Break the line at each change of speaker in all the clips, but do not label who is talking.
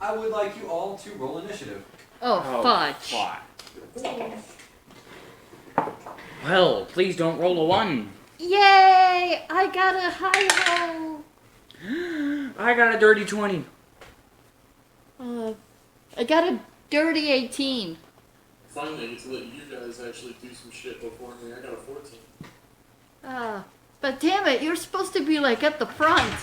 I would like you all to roll initiative.
Oh, fudge.
Well, please don't roll a 1.
Yay! I got a high roll.
I got a dirty 20.
I got a dirty 18.
Finally, I get to let you guys actually do some shit before me. I got a 14.
But damn it, you're supposed to be like at the front.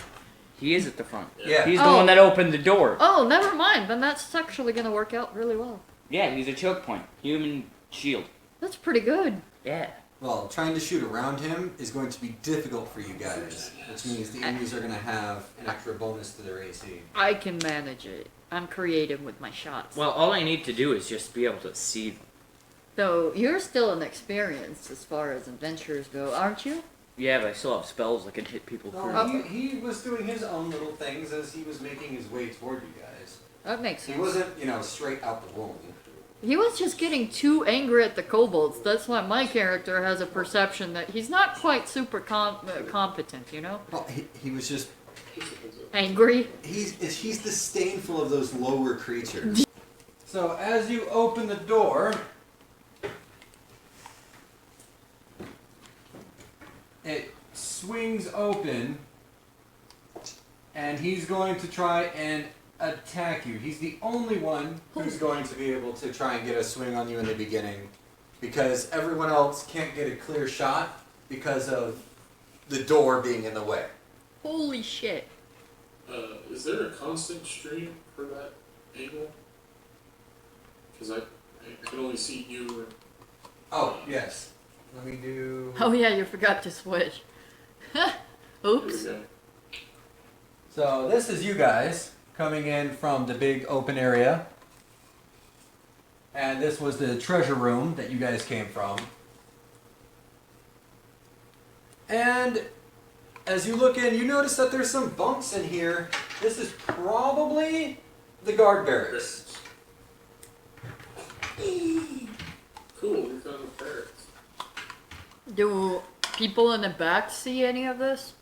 He is at the front.
Yeah.
He's the one that opened the door.
Oh, never mind. Then that's actually gonna work out really well.
Yeah, he's a choke point. Human shield.
That's pretty good.
Yeah.
Well, trying to shoot around him is going to be difficult for you guys, which means the enemies are going to have an extra bonus to their AC.
I can manage it. I'm creative with my shots.
Well, all I need to do is just be able to see them.
So, you're still inexperienced as far as adventures go, aren't you?
Yeah, but I still have spells that can hit people through.
He was doing his own little things as he was making his way toward you guys.
That makes sense.
He wasn't, straight out the womb.
He was just getting too angry at the kobolds. That's why my character has a perception that he's not quite super competent, you know?
Well, he was just...
Angry?
He's disdainful of those lower creatures. So, as you open the door... It swings open, and he's going to try and attack you. He's the only one who's going to be able to try and get a swing on you in the beginning, because everyone else can't get a clear shot because of the door being in the way.
Holy shit.
Is there a constant stream for that angle? Because I can only see you.
Oh, yes. Let me do...
Oh yeah, you forgot to switch. Oops.
So this is you guys coming in from the big open area. And this was the treasure room that you guys came from. And as you look in, you notice that there's some bunks in here. This is probably the guard barracks.
Cool, we found the barracks.
Do people in the back see any of this?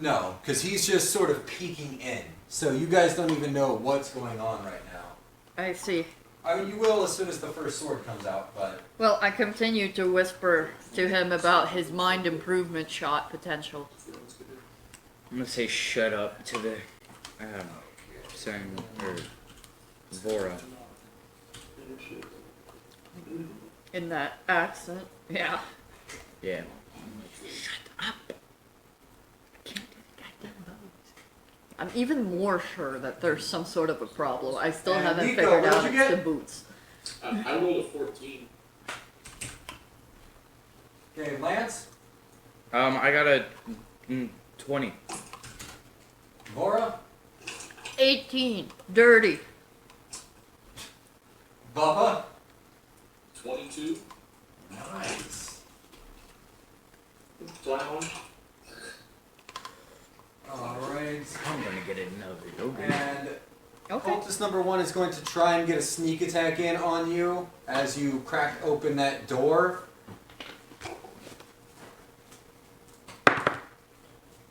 No, because he's just sort of peeking in. So you guys don't even know what's going on right now.
I see.
I mean, you will as soon as the first sword comes out, but...
Well, I continue to whisper to him about his mind improvement shot potential.
I'm gonna say shut up to the, Vora.
In that accent. Yeah.
Yeah.
Shut up. I can't do the goddamn boots. I'm even more sure that there's some sort of a problem. I still
And
haven't
Nico,
figured
what'd
out
you
it's
get?
the boots.
I rolled a 14.
Okay, Lance?
I got a 20.
Vora?
18. Dirty.
Bubba?
22.
Nice.
Clown.
Alright.
I'm gonna get another yogurt.
And
Okay.
cultist number 1 is going to try and get a sneak attack in on you as you crack open that door.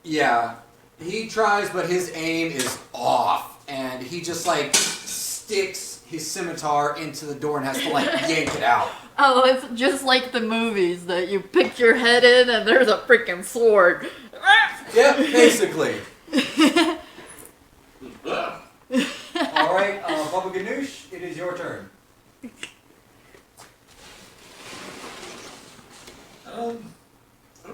Yeah, he tries, but his aim is off, and he just sticks his scimitar into the door and has to yank it out.
Oh, it's just like the movies that you pick your head in and there's a freaking sword.
Yep, basically. Alright, Bubba Ganoush, it is your turn.
I don't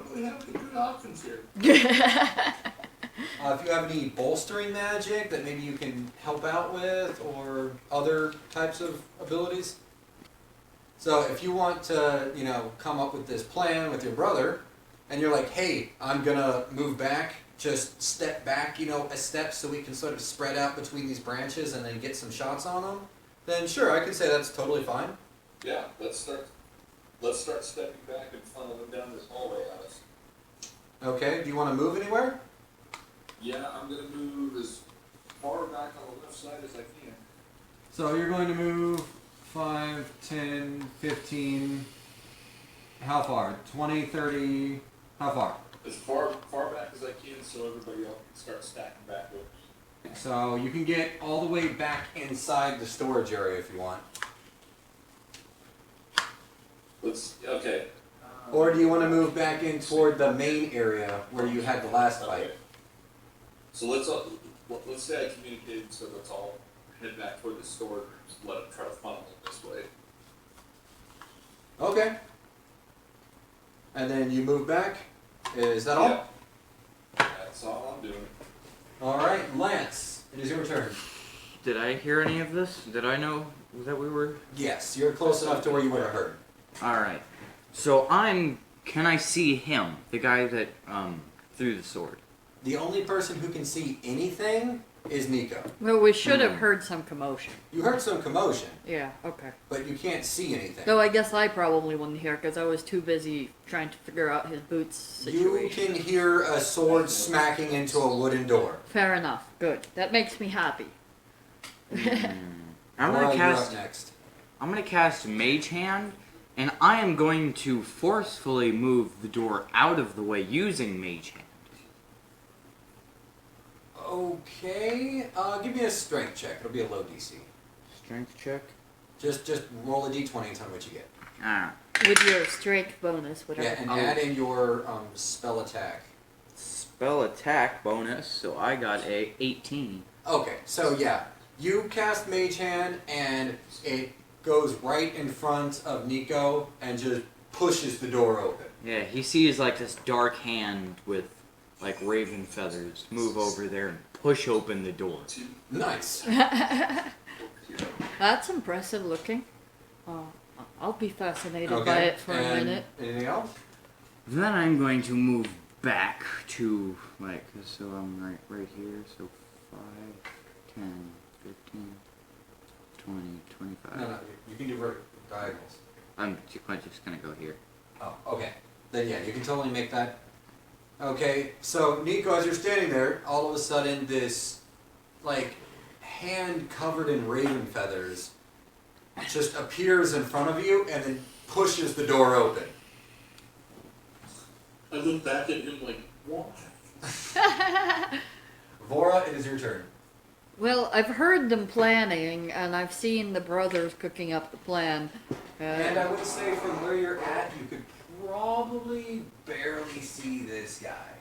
really have any good options here.
If you have any bolstering magic that maybe you can help out with, or other types of abilities. So if you want to, come up with this plan with your brother, and you're like, hey, I'm gonna move back, just step back, a step so we can sort of spread out between these branches and then get some shots on them, then sure, I can say that's totally fine.
Yeah, let's start stepping back and funneling down this hallway at us.
Okay, do you want to move anywhere?
Yeah, I'm gonna move as far back on the left side as I can.
So you're going to move 5, 10, 15, how far? 20, 30, how far?
As far back as I can so everybody else can start stacking back up.
So you can get all the way back inside the storage area if you want.
Okay.
Or do you want to move back in toward the main area where you had the last fight?
Okay. So let's say I communicated, so let's all head back toward the storage rooms. Let them try to funnel it this way.
Okay. And then you move back. Is that all?
Yeah. That's all I'm doing.
All right, Lance, it is your turn.
Did I hear any of this? Did I know that we were?
Yes, you're close enough to where you would have heard.
Alright. So can I see him? The guy that, threw the sword.
The only person who can see anything is Nico.
Well, we should have heard some commotion.
You heard some commotion,
Yeah, okay.
but you can't see anything.
Though I guess I probably wouldn't hear because I was too busy trying to figure out his boots
You
situation.
can hear a sword smacking into a wooden door.
Fair enough. Good. That makes me happy.
I'm
Laura,
gonna
you're
cast.
up next.
I'm gonna cast Mage Hand, and I am going to forcefully move the door out of the way using Mage Hand.
Okay, give me a strength check. It'll be a low DC.
Strength check.
Just roll a d20 and tell me what you get.
Ah.
With your strength bonus, whatever.
Yeah, and
Oh.
add in your spell attack.
Spell attack bonus, so I got a 18.
Okay, so yeah, you cast Mage Hand and it goes right in front of Nico and just pushes the door open.
Yeah, he sees like this dark hand with like raven feathers move over there and push open the door.
Nice.
That's impressive looking. I'll be fascinated
Okay,
by it for a
and
minute.
anything else?
Then I'm going to move back to like so I'm right here, so 5, 10, 15, 20, 25.
No, you can do diagonals.
I'm just gonna go here.
Oh, okay. Then yeah, you can totally make that. Okay, so Nico, as you're standing there, all of a sudden this, like, hand covered in raven feathers just appears in front of you and then pushes the door open.
I look back at him like, what?
Vora, it is your turn.
Well, I've heard them planning, and I've seen the brothers cooking up the plan.
And I would say from where you're at, you could probably barely see this guy.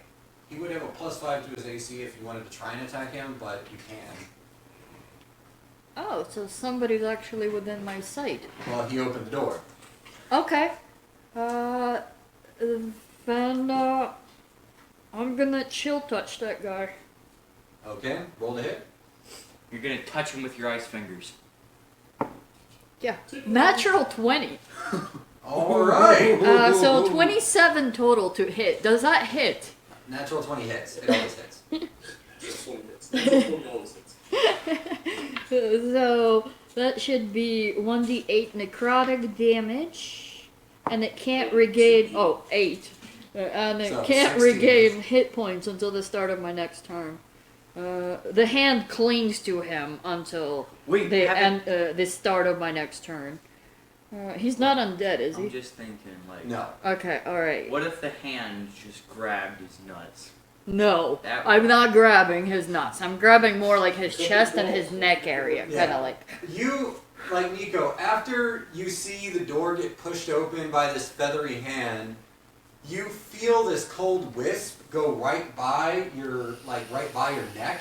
He would have a +5 to his AC if you wanted to try and attack him, but you can.
Oh, so somebody's actually within my sight.
Well, he opened the door.
Okay. Then, I'm gonna chill touch that guy.
Okay, roll the hit.
You're gonna touch him with your ice fingers.
Yeah. Natural 20.
Alright!
So 27 total to hit. Does that hit?
Natural 20 hits. It always hits.
Just 20 hits. That's what 20 always hits.
So that should be 1d8 necrotic damage. And it can't regain. Oh, 8. And it
So,
can't
16.
regain hit points until the start of my next turn. The hand clings to him until
Wait,
the start of my next turn. He's not undead, is
I'm
he?
just thinking like.
No.
Okay, alright.
What if the hand just grabbed his nuts?
No,
That
I'm not grabbing his nuts. I'm grabbing more like his chest and his neck area.
Yeah.
Kind of like.
You, like Nico, after you see the door get pushed open by this feathery hand, you feel this cold wisp go right by your neck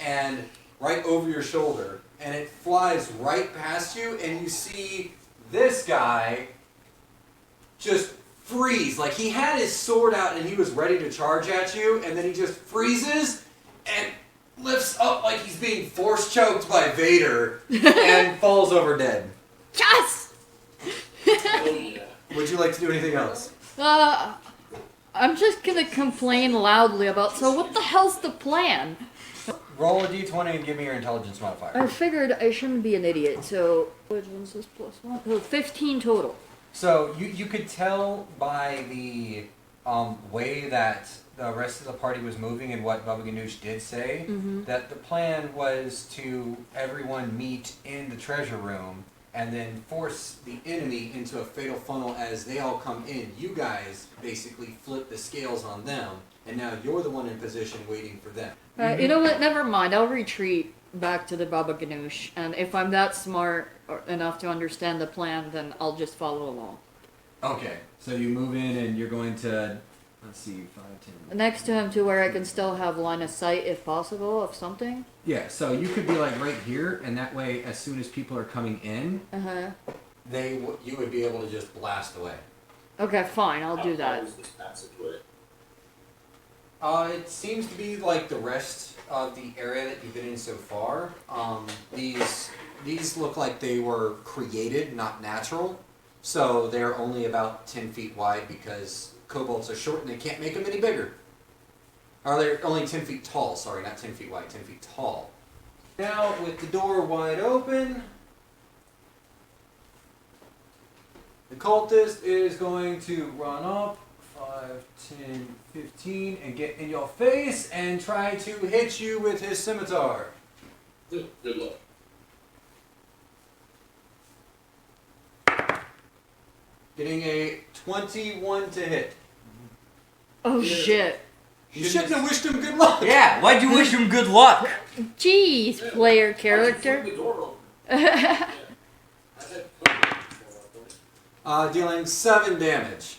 and right over your shoulder, and it flies right past you, and you see this guy just freeze. Like, he had his sword out and he was ready to charge at you, and then he just freezes and lifts up like he's being force choked by Vader and falls over dead.
Yes!
Oh yeah.
Would you like to do anything else?
I'm just gonna complain loudly about, so what the hell's the plan?
Roll a d20 and give me your intelligence modifier.
I figured I shouldn't be an idiot, so... Which one's this +1? So 15 total.
So you could tell by the way that the rest of the party was moving and what Baba Ganoush did say
Mm-hmm.
that the plan was to everyone meet in the treasure room
and then force the enemy into a fatal funnel as they all come in. You guys basically flip the scales on them, and now you're the one in position waiting for them.
You know what? Never mind. I'll retreat back to the Baba Ganoush, and if I'm that smart enough to understand the plan, then I'll just follow along.
Okay, so you move in and you're going to, let's see, 5, 10.
Next to him, to where I can still have line of sight, if possible, of something.
Yeah, so you could be like right here, and that way, as soon as people are coming in,
You would be able to just blast away.
Okay, fine. I'll do
How
that.
is this passageway?
It seems to be like the rest of the area that you've been in so far. These look like they were created, not natural. So they're only about 10 feet wide because kobolds are short and they can't make them any bigger. Or they're only 10 feet tall, sorry, not 10 feet wide, 10 feet tall. Now, with the door wide open, the cultist is going to run up 5, 10, 15 and get in your face and try to hit you with his scimitar.
Good luck.
Getting a 21 to hit.
Oh
Yeah.
shit!
You shouldn't have wished him good luck.
Yeah, why'd you wish him good luck?
Jeez,
Yeah.
player
Why'd you
character.
fling the door open? Yeah. I had cover before that point.
Dealing 7 damage.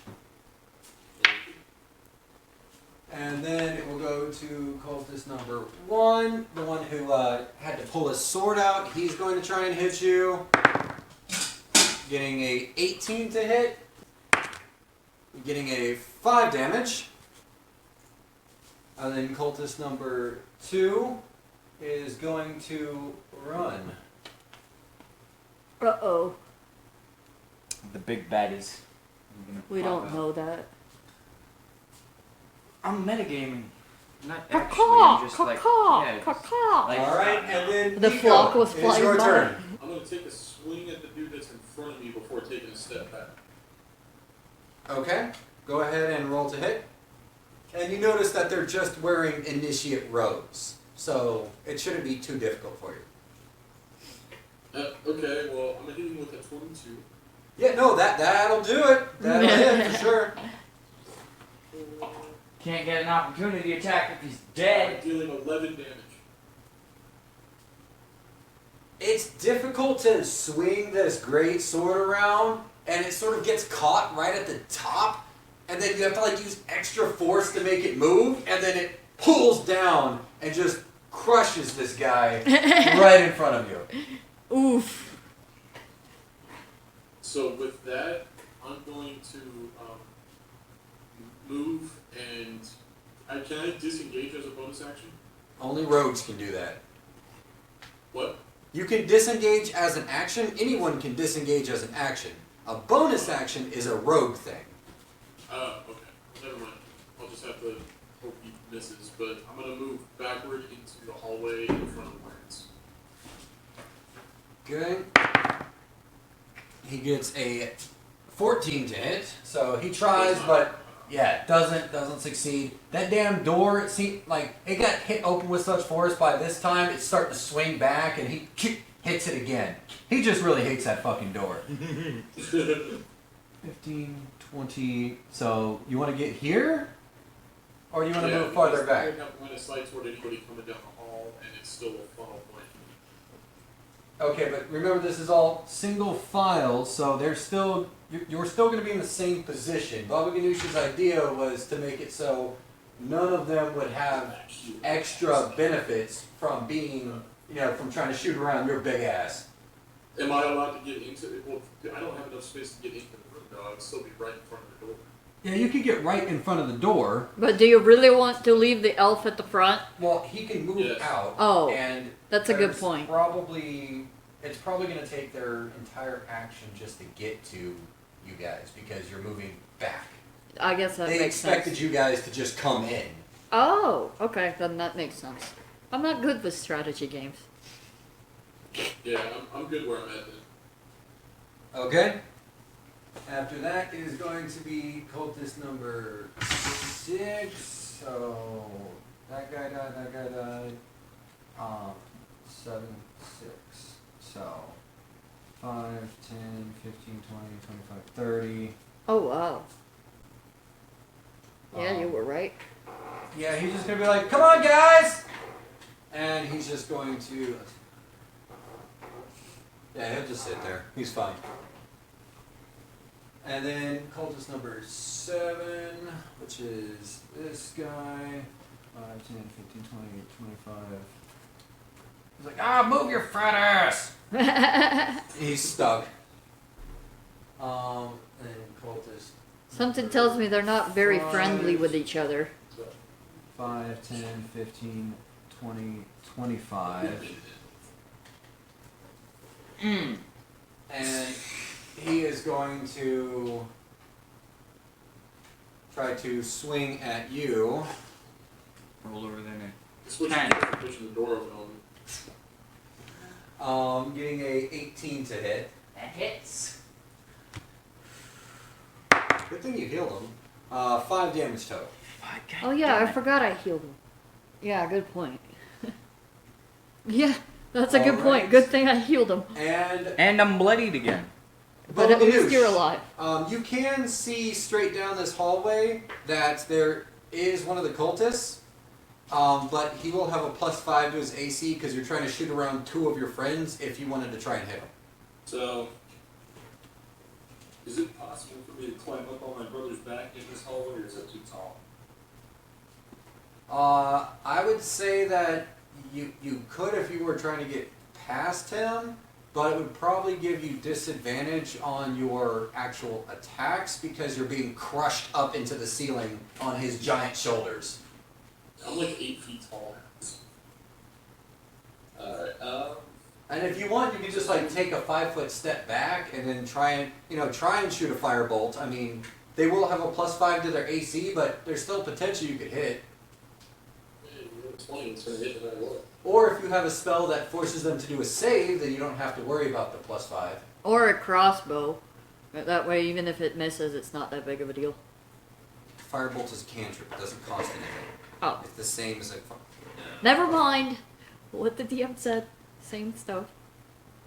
And then it will go to cultist number 1, the one who had to pull his sword out. He's going to try and hit you. Getting a 18 to hit. Getting a 5 damage. And then cultist number 2 is going to run.
Uh-oh.
The big baddies.
We don't know that.
I'm metagaming. Not actually,
Caw-caw!
I'm just like,
Caw-caw!
yeah, just
Caw-caw!
like,
Alright, and then
The
Nico,
flock was
it is
flying
your
by.
turn.
I'm going to take a swing at the dude that's in front of me before taking a step back.
Okay, go ahead and roll to hit. And you notice that they're just wearing initiate robes, so it shouldn't be too difficult for you.
Okay, well, I'm hitting with a 22.
Yeah, no, that'll do it. That'll hit for sure.
can't get an opportunity attack if he's dead.
I'm dealing 11 damage.
It's difficult to swing this great sword around, and it sort of gets caught right at the top, and then you have to like use extra force to make it move, and then it pulls down and just crushes this guy right in front of you.
Oof.
So with that, I'm going to move and can I disengage as a bonus action?
Only rogues can do that.
What?
You can disengage as an action. Anyone can disengage as an action. A bonus action is a rogue thing.
Okay. Never mind. I'll just have to hope he misses. But I'm going to move backward into the hallway in front of the plants.
Good. He gets a 14 to hit, so he tries, but yeah, doesn't succeed. That damn door, it seemed like it got hit open with such force. By this time, it's starting to swing back, and he hits it again. He just really hates that fucking door. 15, 20. So you want to get here, or you want to move farther back?
I don't have line of sight toward anybody coming down the hall, and it's still a funnel point.
Okay, but remember this is all single files, so they're still you're still going to be in the same position. Baba Ganoush's idea was to make it so none of them would have extra benefits from being, from trying to shoot around your big ass.
Am I allowed to get into it? Well, I don't have enough space to get into the room, though. I would still be right in front of the door.
Yeah, you could get right in front of the door.
But do you really want to leave the elf at the front?
Well, he can move
Yes.
out.
Oh,
and
that's a good
there's
point.
It's probably going to take their entire action just to get to you guys because you're moving back.
I guess that
They
makes
expected
sense.
you guys to just come in.
Oh, okay, then that makes sense. I'm not good with strategy games.
Yeah, I'm good where I'm at then.
Okay. After that is going to be cultist number 6. So that guy died. 7, 6. So
5, 10, 15, 20, 25, 30.
Oh wow. Yeah, you were right.
Yeah, he's just gonna be like, "Come on, guys!" And he's just going to. Yeah, he'll just sit there. He's fine. And then cultist number 7, which is this guy. 5, 10, 15, 20, 25. He's like, move your fat ass! He's stuck. And cultist.
Something tells me they're not very friendly with each other.
5, 10, 15, 20, 25.
And he is going to try to swing at you.
Roll over there now.
Pushing the door open on me.
Getting a 18 to hit.
That hits.
Good thing you healed him. 5 damage total.
Oh yeah, I forgot I healed him. Yeah, good point. Yeah, that's a good point.
Alright.
Good thing I healed him.
And I'm bloodied again.
But at least
Babanoosh,
you're alive.
You can see straight down this hallway that there is one of the cultists, but he will have a +5 to his AC because you're trying to shoot around 2 of your friends if you wanted to try and hit him.
So, is it possible for me to climb up on my brother's back in this hallway, or is that too tall?
I would say that you could if you were trying to get past him, but it would probably give you disadvantage on your actual attacks because you're being crushed up into the ceiling on his giant shoulders.
I'm like 8 feet tall. Alright,
And if you want, you can just like take a 5-foot step back and then try and shoot a firebolt. I mean, they will have a +5 to their AC, but there's still potential you could hit.
20, it's gonna hit no matter what.
Or if you have a spell that forces them to do a save, then you don't have to worry about the +5.
Or a crossbow. That way, even if it misses, it's not that big of a deal.
Firebolt is a cantrip; it doesn't cost anything.
Oh.
It's the same as a.
Never mind what the DM said. Same stuff.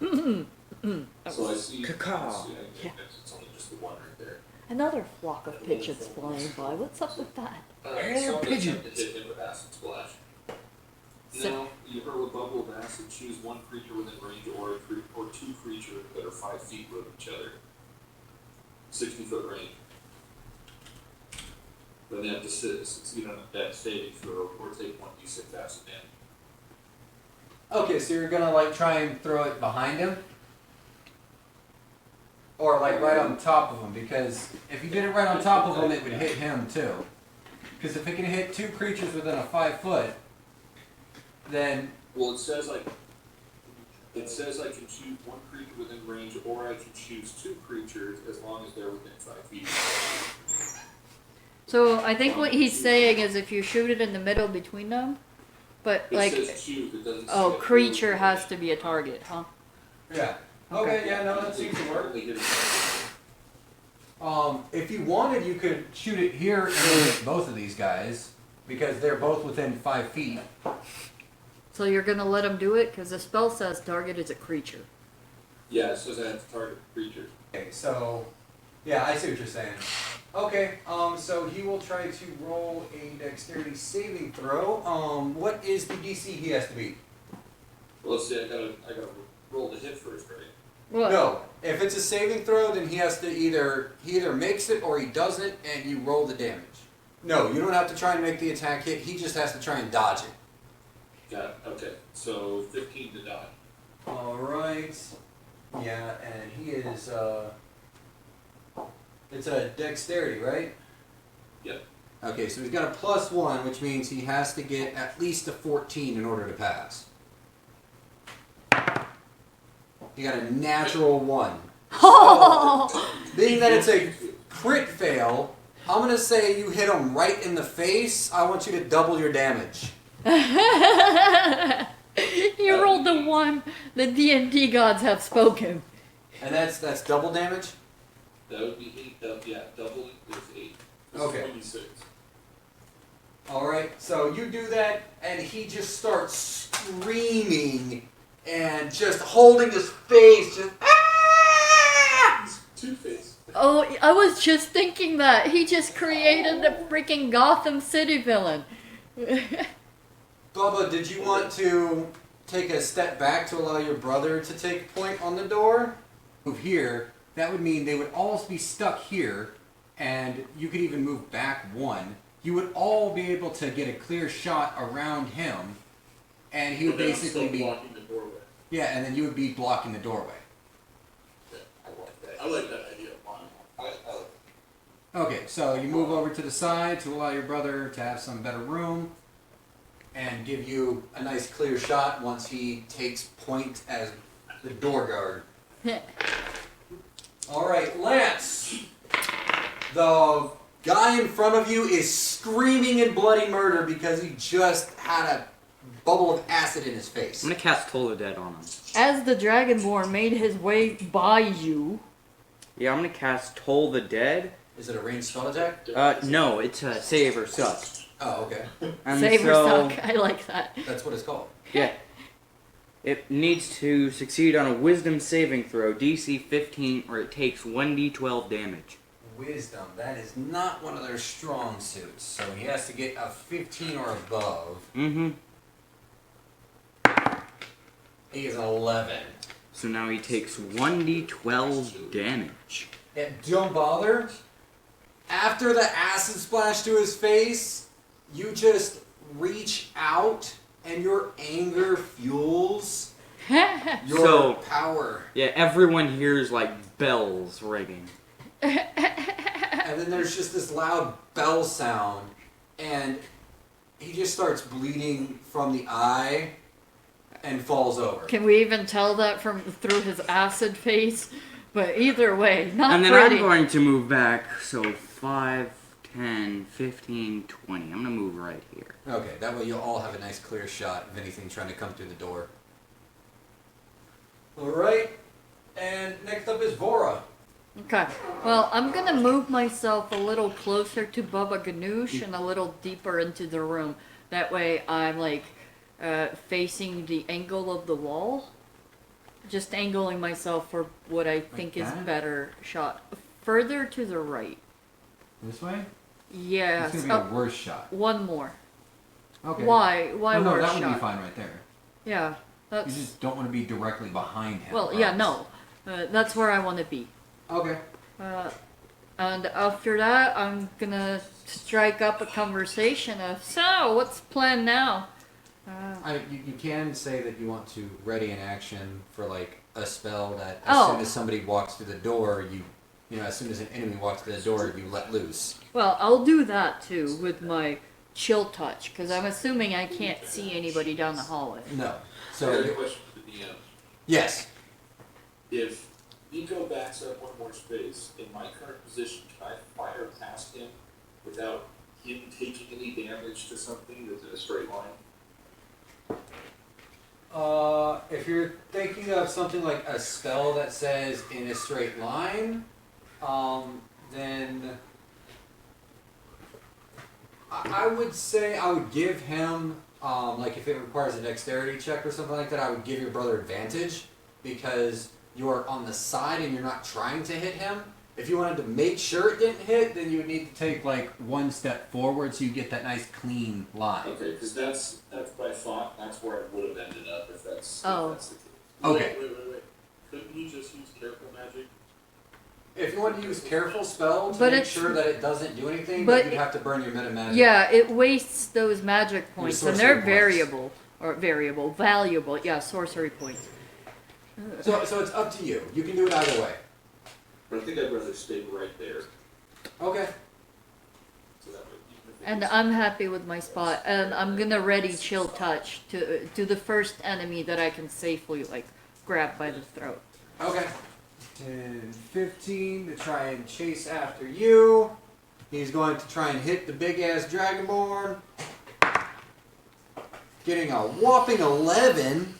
So I see.
Caw-caw.
I see,
Yeah.
it's only just the one right there.
Another flock of pigeons flying by. What's up with that?
So I'm
pigeons.
gonna hit him with acid splash.
So-
Now, you hurl a bubble of acid, choose one creature within range or 2 creatures that are 5 feet with each other. 60-foot range. Then they have to succeed on a dex saving throw or take 1d6 acid damage.
Okay, so you're gonna like try and throw it behind him, or like right on top of him, because if you did it right on top of him, it would hit him too. Because if it can hit 2 creatures within a 5 foot, then
Well, it says I can choose 1 creature within range, or I can choose 2 creatures as long as they're within 5 feet.
So I think what he's saying is if you shoot it in the middle between them, but
It
like,
says choose, it doesn't
oh,
say
creature has to be a target, huh?
yeah. Okay, yeah, no, that seems to work.
Only hit it.
If you wanted, you could shoot it here and hit both of these guys because they're both within 5 feet.
So you're gonna let him do it? Because the spell says target is a creature.
Yeah, it says I have to target creatures.
Okay, so yeah, I see what you're saying. Okay, so he will try to roll a dexterity saving throw. What is the DC he has to beat?
Well, let's see, I gotta roll the hit first, right?
What?
No, if it's a saving throw, then he has to he either makes it or he doesn't, and you roll the damage. No, you don't have to try and make the attack hit. He just has to try and dodge it.
Got it, okay. So 15 to dodge.
All right. Yeah, and he is. It's a dexterity, right?
Yep.
Okay, so he's got a +1, which means he has to get at least a 14 in order to pass. He got a natural 1. Being that it's a crit fail, I'm gonna say you hit him right in the face. I want you to double your damage.
You rolled the 1. The D&D gods have spoken.
And that's double damage?
That would be 8, yeah, double is 8. This
Okay.
is 26.
Alright, so you do that, and he just starts screaming and just holding his face, just
Two-Face.
Oh, I was just thinking that. He just created a freaking Gotham City villain.
Bubba, did you want to take a step back to allow your brother to take point on the door?
Move here. That would mean they would all be stuck here, and you could even move back one. You would all be able to get a clear shot around him, and he would
But then I'm
basically
still
be
blocking the doorway.
yeah, and then you would be blocking the doorway.
Yeah, I like that idea.
Okay, so you move over to the side to allow your brother to have some better room.
And give you a nice clear shot once he takes point as the door guard. Alright, Lance. The guy in front of you is screaming in bloody murder because he just had a bubble of acid in his face.
I'm gonna cast Toll the Dead on him.
As the Dragonborn made his way by you.
Yeah, I'm gonna cast Toll the Dead.
Is it a ranged spell attack?
No, it's a save or suck.
Oh, okay.
And
Save or
so,
suck. I like that.
That's what it's called.
Yeah. It needs to succeed on a Wisdom saving throw, DC 15, or it takes 1d12 damage.
Wisdom, that is not one of their strong suits, so he has to get a 15 or above.
Mm-hmm.
He is an 11.
So now he takes 1d12 damage.
Yeah, don't bother. After the acid splash to his face, you just reach out and your anger fuels your
So-
power.
Yeah, everyone hears like bells ringing.
And then there's just this loud bell sound, and he just starts bleeding from the eye and falls over.
Can we even tell that from through his acid face? But either way, not
And then
pretty.
I'm going to move back, so 5, 10, 15, 20. I'm gonna move right here.
Okay, that way you'll all have a nice clear shot of anything trying to come through the door. Alright, and next up is Vora.
Okay. Well, I'm gonna move myself a little closer to Baba Ganoush and a little deeper into the room. That way I'm like facing the angle of the wall. Just angling myself for what I think is
that?
better shot. Further to the right.
This way?
Yeah.
It's gonna be a worse shot.
One more.
Okay.
Why? Why
Oh, no,
worse
that would
shot?
be fine right there.
Yeah.
You
That's
just don't want to be directly behind him.
well.
or
Yeah.
else.
No. That's where I want to be.
Okay.
And after that, I'm gonna strike up a conversation of, so, what's the plan now?
You can say that you want to ready an action for like a spell that as
Oh.
soon as somebody walks through the door, you know, as soon as an enemy walks through the door, you let loose.
Well, I'll do that too with my chill touch, because I'm assuming I can't see anybody down the hallway.
No.
So,
So
I have a question for the DM.
yes.
If Nico backs up one more space, in my current position, can I fire past him without him taking any damage to something that's in a straight line?
If you're thinking of something like a spell that says in a straight line, then I would say I would give him, like if it requires a dexterity check or something like that, I would give your brother advantage because you're on the side and you're not trying to hit him. If you wanted to make sure it didn't hit, then you would need to
Take like one step forward so you get that nice clean line.
Okay, because that's what I thought. That's where I would have ended up if that's,
Oh.
if that's the case.
Okay.
Wait. Couldn't you just use careful magic?
If you want to use careful spell to
But
make
it's-
sure that it doesn't do anything,
but
then you'd have to burn your meta magic.
Yeah, it wastes those magic points, and they're
sorcery points.
valuable. Yeah, sorcery points.
So it's up to you. You can do it either way.
But I think I'd rather stay right there.
Okay.
So that way, even if it
And
is-
I'm happy with my spot, and I'm gonna ready chill touch to the first enemy that I can safely like grab by the throat.
Okay. 10, 15 to try and chase after you. He's going to try and hit the big ass Dragonborn. Getting a whopping 11.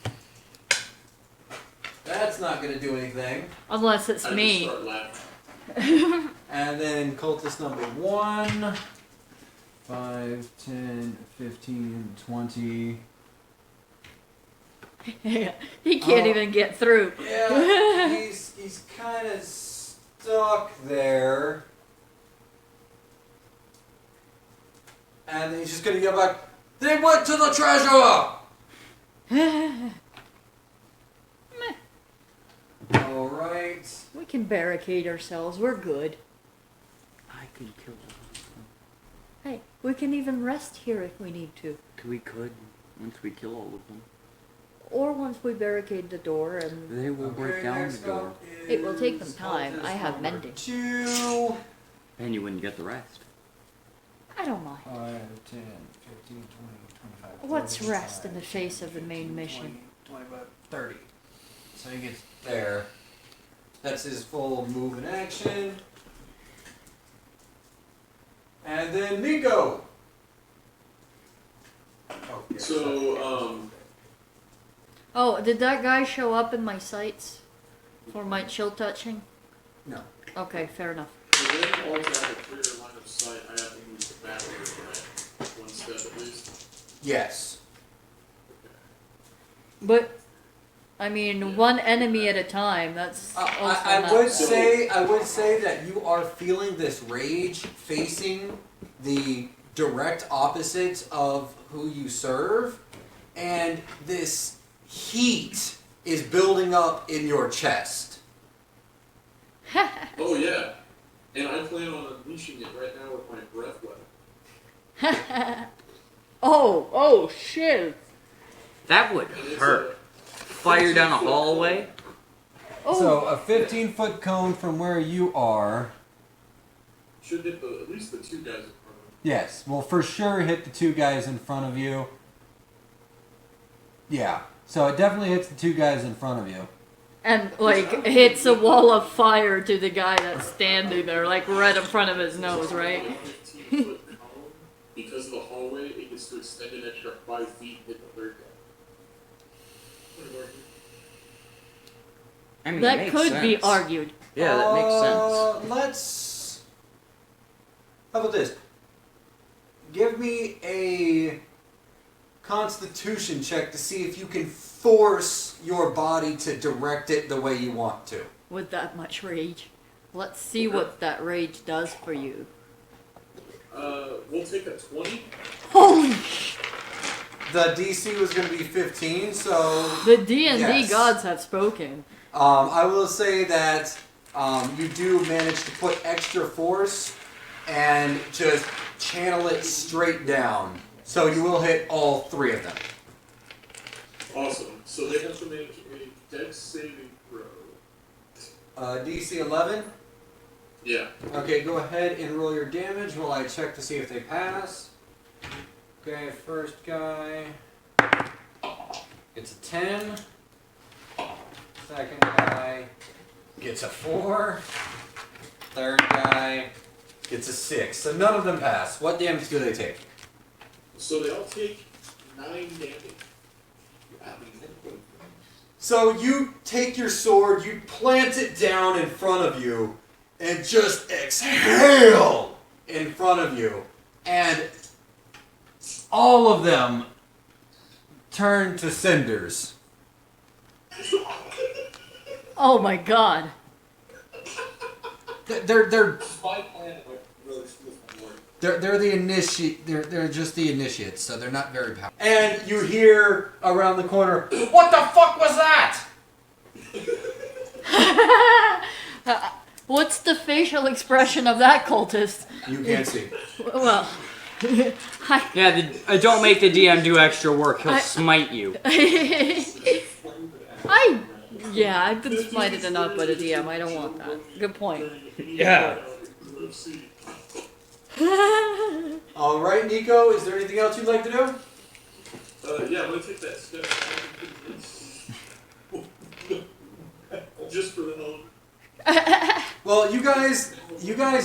That's not going to do anything.
Unless it's
I just
me.
start laughing.
And then cultist number 1. 5, 10, 15, 20.
He can't
Oh.
even get through.
Yeah, he's kind of stuck there. And then he's just gonna yell back, "They went to the treasure!" Alright.
We can barricade ourselves. We're good.
I can kill them.
Hey, we can even rest here if we need to.
We could, once we kill all of them.
Or once we barricade the door and...
They will break down the door.
It will take them time. I have mending.
2.
And you wouldn't get the rest.
I don't mind.
5, 10, 15, 20, 25.
What's
30,
rest in the face of the main mission?
25, 30. So he gets there. That's his full move in action. And then Nico! Oh, yeah,
So,
Oh, did that guy show up in my sights for my chill touching?
No.
Okay, fair enough.
for them all to have a clear line of sight, I have to move the backwards, right? One step at least.
Yes.
But, I mean, one enemy at a time, that's also
I
not
would
bad.
say that you are feeling this rage facing the direct opposites of who you serve, and this heat is building up in your chest.
Oh yeah, and I plan on unleashing it right now with my breath weapon.
Oh, shit.
That would
And it's
hurt. Fire down a hallway.
Oh,
So a 15-foot cone from where you are.
Should hit at least the two guys in front of me.
Yes, will for sure hit the two guys in front of you. Yeah, so it definitely hits the two guys in front of you.
and, like, hits a wall of fire to the guy that's standing there, like, right in front of his nose, right?
15-foot cone, because of the hallway, it gets to extend an extra 5 feet and hit the third guy.
I mean, it
That
makes
could
sense.
be argued.
Yeah, that makes sense.
Let's. How about this? Give me a Constitution check to see if you can force your body to direct it the way you want to.
With that much rage. Let's see what that rage does for you.
We'll take a 20.
Holy
The DC was going to be 15, so
The D&D
Yes.
gods have spoken.
I will say that you do manage to put extra force and just channel it straight down. So you will hit all 3 of them.
Awesome. So they have to make a dex saving throw.
DC 11.
Yeah.
Okay, go ahead and roll your damage while I check to see if they pass. Okay, first guy gets a 10. Second guy gets a 4. Third guy gets a 6. So none of them pass. What damage do they take?
So they all take 9 damage.
So you take your sword, you plant it down in front of you, and just exhale in front of you. And all of them turn to cinders.
Oh my god.
They're
My plan went really smooth my work.
They're the initiate. They're just the initiates, so they're not very powerful. And you hear around the corner, "What the fuck was that?"
What's the facial expression of that cultist?
You can't see.
Well, I,
Yeah, don't make the DM do extra work. He'll smite you.
yeah, I've been smited enough by the DM. I don't want that. Good point.
Yeah.
All right, Nico. Is there anything else you'd like to do?
Yeah, I'm gonna take that step. Just for the hell.
Well, you guys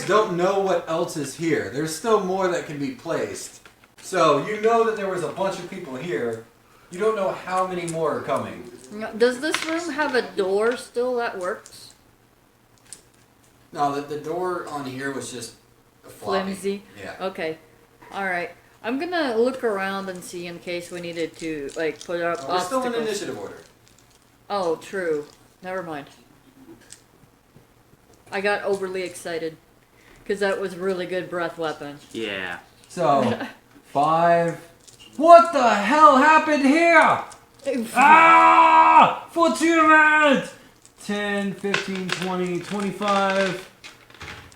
don't know what else is here. There's still more that can be placed. So you know that there was a bunch of people here. You don't know how many more are coming.
Does this room have a door still that works?
No, the door on here was just a floppy.
Flimsy?
Yeah.
Okay. Alright. I'm gonna look around and see in case we needed to, like, put up
We're still in
obstacles.
initiative order.
Oh, true. Never mind. I got overly excited. Because that was really good breath weapon.
Yeah.
So, 5. What the hell happened here? Ah! 14 rounds! 10, 15, 20, 25.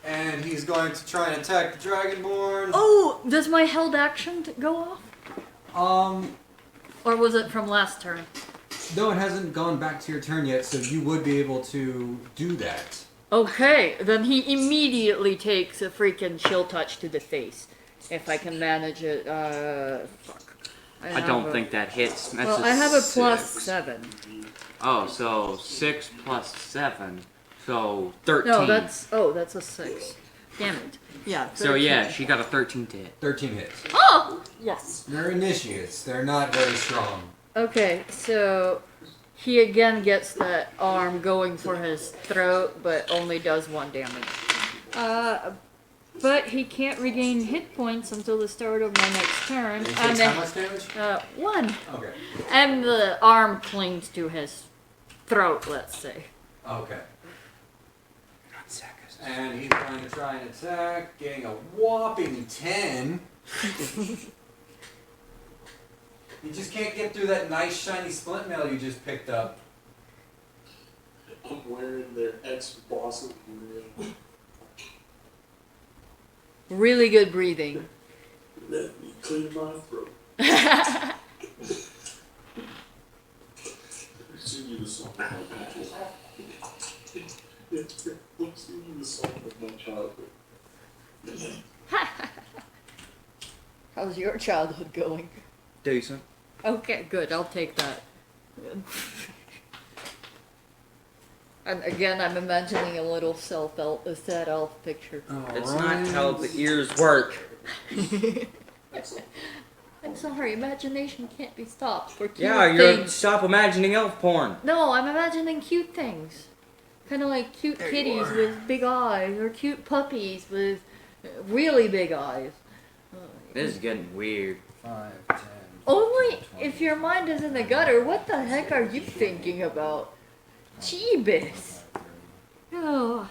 And he's going to try and attack the Dragonborn.
Oh! Does my held action go off? Or was it from last turn?
No, it hasn't gone back to your turn yet, so you would be able to do that.
Okay, then he immediately takes a freaking chill touch to the face. If I can manage it, fuck.
I don't think that hits. That's
Well,
a
I have a
six.
+7.
Oh, so 6 plus 7. So 13.
No, that's a 6. Damn it. Yeah. 13.
So yeah, she got a 13 to hit.
13 hits.
Oh! Yes.
They're initiates. They're not very strong.
Okay, so he again gets that arm going for his throat, but only does 1 damage. But he can't regain hit points until the start of my next turn.
And he
And
takes how much damage?
1.
Okay.
And the arm clings to his throat, let's say.
Okay. And he's going to try and attack, getting a whopping 10. You just can't get through that nice shiny splint mail you just picked up.
I'm wearing their ex-boss of the
Really good breathing.
Let me clear my throat. Sing you the song of my sing you the song of my childhood.
How's your childhood going?
Decent.
Okay, good. I'll take that. And again, I'm imagining a little sad elf picture.
It's not how the ears work.
I'm sorry, imagination can't be stopped for cute
Yeah, you're
things.
stop imagining elf porn.
No, I'm imagining cute things. Kind of like cute kitties with big eyes, or cute puppies with really big eyes.
This is getting weird.
5, 10.
Only if your mind is in the gutter, what the heck are you thinking about? Jeebus. Oh.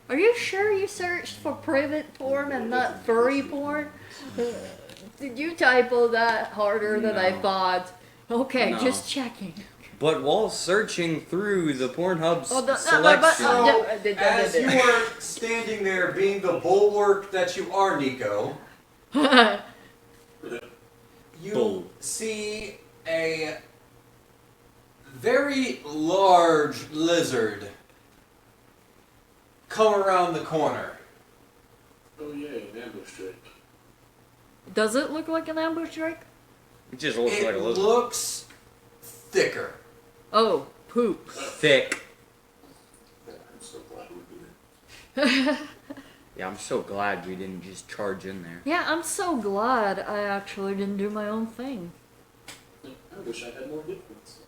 Are you sure you searched for private porn and not furry porn? Did you typo that harder than I thought? Okay,
No.
just checking.
But while searching through the Pornhub
Oh,
selection,
So, as you are standing there being the bulwark that you are, Nico, you
Bull.
see a very large lizard come around the corner.
Oh yeah, an ambush trick.
Does it look like an ambush drake?
it just looks like a
It
little
looks thicker.
Oh, poop.
thick.
I'm so glad we did it.
Yeah, I'm so glad we didn't just charge in there.
Yeah, I'm so glad I actually didn't do my own thing.
I wish I had more hit points.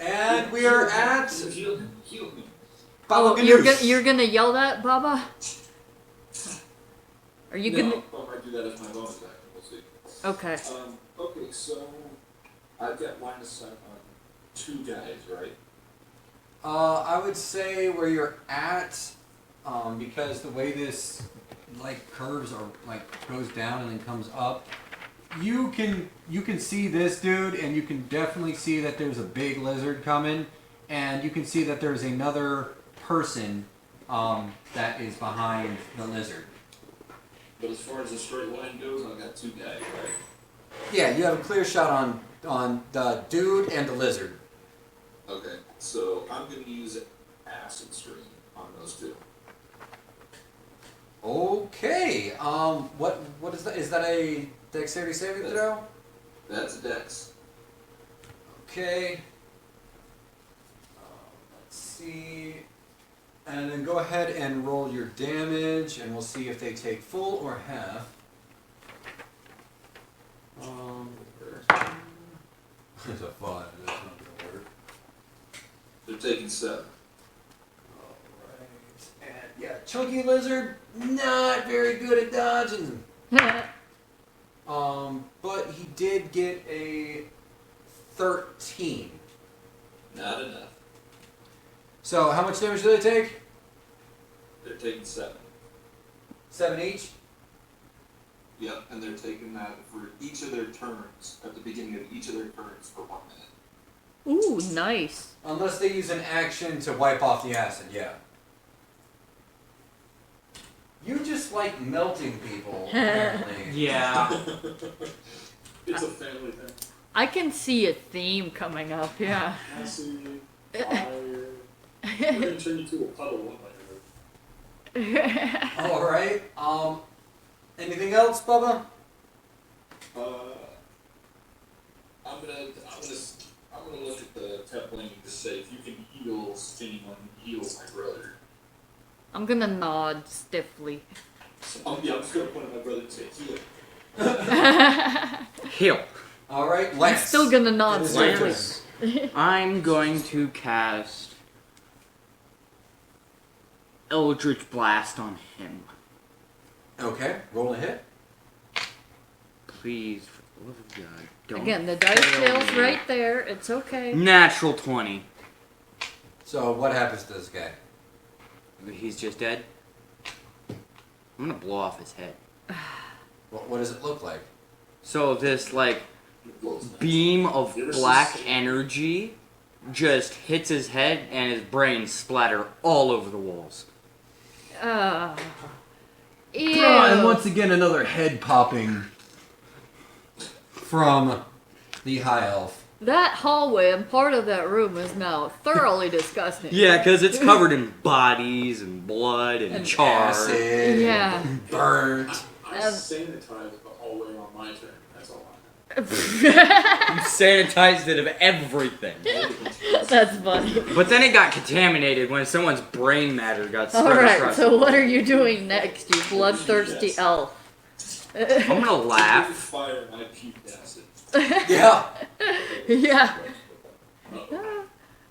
And we are at
Heal me.
Oh,
Baba
you're
Ganoush.
you're gonna yell that, Baba? Are you
No,
gonna?
I might do that as my bonus action. We'll see.
Okay.
Okay, so I've got line of sight on 2 guys, right?
I would say where you're at, because the way this curves or goes down and then comes up, you can see this dude, and you can definitely see that there's a big lizard coming, and you can see that there's another person that is behind the lizard.
But as far as the straight line goes, I've got 2 guys, right?
Yeah, you have a clear shot on the dude and the lizard.
Okay, so I'm going to use acid stream on those 2.
Okay. What is that? Is that a dexterity saving throw?
That's Dex.
Okay. Let's see. And then go ahead and roll your damage, and we'll see if they take full or half. There's a 5. That's not gonna work.
They're taking 7.
Alright. And yeah, chunky lizard, not very good at dodging. But he did get a 13.
Not enough.
So how much damage do they take?
They're taking 7.
7 each?
Yep, and they're taking that for each of their turns, at the beginning of each of their turns for 1 minute.
Ooh, nice.
Unless they use an action to wipe off the acid, yeah. You just like melting people, apparently.
Yeah.
It's a family thing.
I can see a theme coming up, yeah.
Acid, fire. We're gonna turn you to a puddle one way.
Alright, anything else, Bubba?
I'm gonna look at the template and just say if you can heal anyone, heal my brother.
I'm gonna nod stiffly.
So, I'm just gonna point at my brother and say heal.
Heal.
Alright,
I'm
Lance.
still gonna nod
It is your
stiffly.
Lance. I'm going to cast Eldritch Blast on him.
Okay, roll a hit.
Please, for the love of God, don't.
Again, the dice
fail
scale's
me.
right there. It's okay.
Natural 20.
So what happens to this guy?
He's just dead. I'm gonna blow off his head.
What does it look like?
So this like beam of black energy just hits his head and his brains splatter all over the walls.
Ew.
And once again, another head popping.
From the high elf.
That hallway and part of that room is now thoroughly disgusting.
Yeah, because it's covered in bodies and blood and char.
Acid.
Yeah.
Burnt.
I sanitized the hallway on my turn. That's all I
You sanitized it of everything.
have.
That's funny.
But then it got contaminated when someone's brain matter got spread
Alright,
across
so
the
what
wall.
are you doing next, you bloodthirsty
Yes.
elf?
I'm gonna
I
laugh.
fire and I puked acid.
Yeah.
Yeah.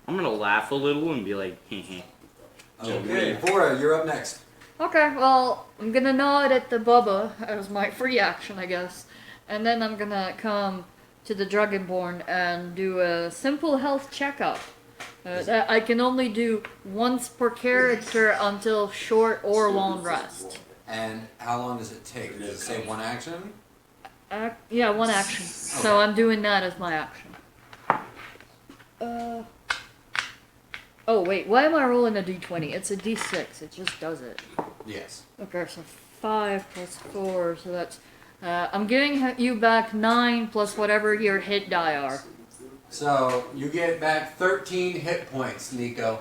I'm gonna laugh a little and be like, heh.
Okay, Vora, you're up next.
Okay, well, I'm gonna nod at the Bubba as my free action, I guess. And then I'm gonna come to the Dragonborn and do a simple health checkup. That I can only do once per character until short or long rest.
And how long does it take? Does it say one action?
Yeah, one action. So I'm doing that as my action. Oh wait, why am I rolling a d20? It's a d6. It just does it.
Yes.
Okay, so 5 plus 4, so that's... I'm giving you back 9 plus whatever your hit die are.
So you get back 13 hit points, Nico.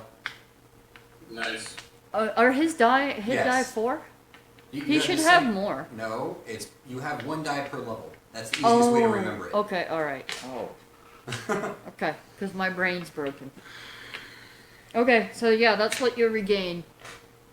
Nice.
Are his die hit
Yes.
die 4?
You
He
have
should
the
have
same-
more.
No, it's you have 1 die per level. That's the easiest way to remember it.
Okay, alright.
Oh.
Okay, because my brain's broken. Okay, so yeah, that's what you regain.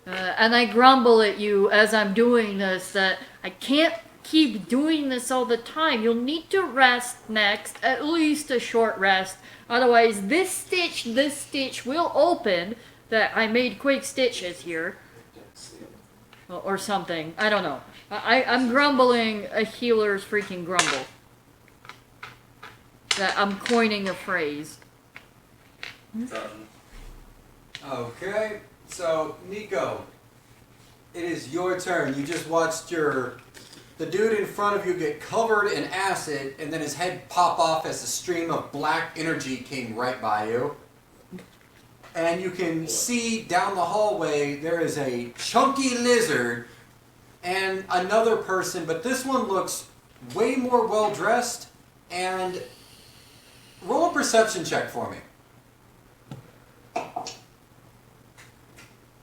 And I grumble at you as I'm doing this that I can't keep doing this all the time. You'll need to rest next, at least a short rest. Otherwise, this stitch will open. That I made quick stitches here. Or something. I don't know. I'm grumbling a healer's freaking grumble. That I'm coining a phrase.
Okay, so Nico, it is your turn. You just watched the dude in front of you get covered in acid, and then his head pop off as a stream of black energy came right by you. And you can see down the hallway there is a chunky lizard and another person, but this one looks way more well dressed. And roll a perception check for me.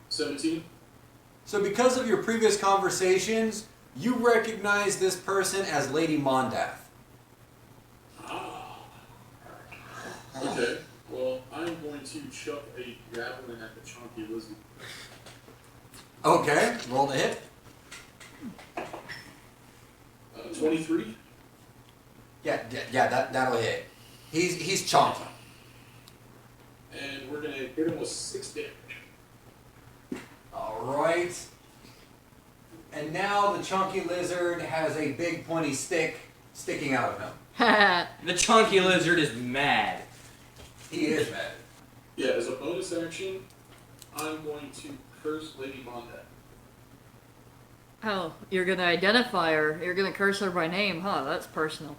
17?
So because of your previous conversations, you recognize this person as Lady Mondath.
Okay. Well, I'm going to chuck a javelin at the chunky lizard.
Okay, roll the hit.
23?
Yeah, that'll hit. He's chunky.
And we're going to hit him with 6 damage.
Alright. And now the chunky lizard has a big pointy stick sticking out of him.
The chunky lizard is mad.
He is mad.
Yeah, as a bonus action, I'm going to curse Lady Monda.
Oh, you're gonna identify her. You're gonna curse her by name, huh? That's personal.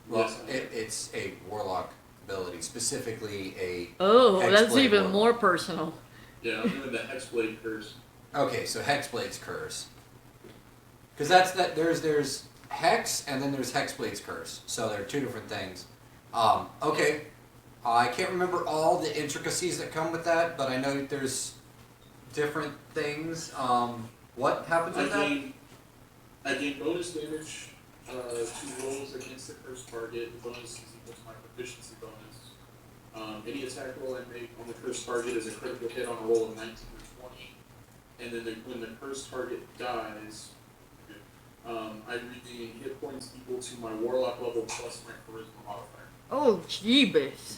Well,
Yes, I am.
it's a warlock ability, specifically a.
Oh, that's
Hexblade
even
Warlock.
more personal.
Yeah, I'm doing the Hexblade curse.
Okay, so Hexblade's curse. Because that's that. There's Hex, and then there's Hexblade's curse. So they're two different things. Okay, I can't remember all the intricacies that come with that, but I know that there's different things. What happens with that?
I gain bonus damage to rolls against the cursed target. The bonus is equal to my proficiency bonus. Any attack roll I make on the cursed target is a critical hit on a roll of 19 or 20. And then when the cursed target dies, I regain hit points equal to my warlock level plus my charisma modifier.
Oh, jeebus.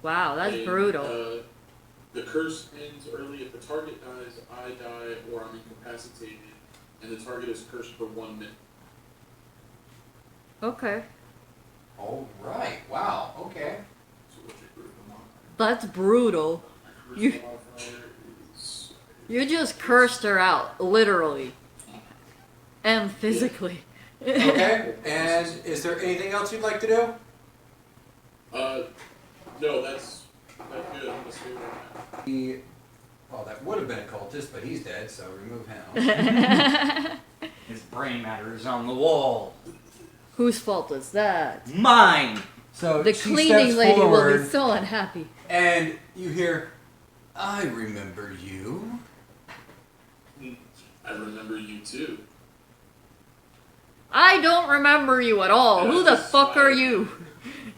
Wow, that's
And,
brutal.
The curse ends early if the target dies, I die, or I'm incapacitated, and the target is cursed for 1 minute.
Okay.
All right. Wow. Okay.
So what's your charisma modifier?
That's brutal.
My charisma
You-
modifier is...
You just cursed her out, literally. And physically.
Okay. And is there anything else you'd like to do?
No, that's good. I'm gonna stay with that.
Well, that would have been a cultist, but he's dead, so remove him.
His brain matter is on the wall.
Whose fault is that?
Mine!
So
The
she
cleaning
steps
lady will
forward,
be so unhappy.
and you hear, "I remember you."
I remember you too.
I don't remember you at all.
Yeah,
Who the
just
fuck are
smile.
you?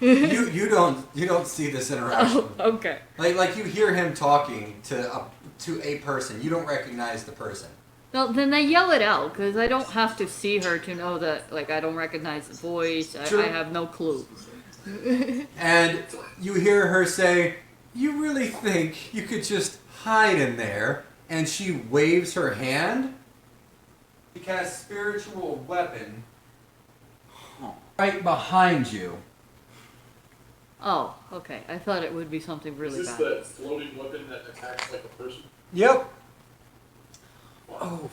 you don't see this interaction.
Oh, okay.
Like you hear him talking to a person. You don't recognize the person.
Well, then I yell it out, because I don't have to see her to know that, like, I don't recognize the voice.
True.
I have no clue.
And you hear her say, "You really think you could just hide in there?" And she waves her hand. She casts spiritual weapon right behind you.
Oh, okay. I thought it would be something really
Is this
bad.
the floating weapon that attacks like a person?
Yep. Oh.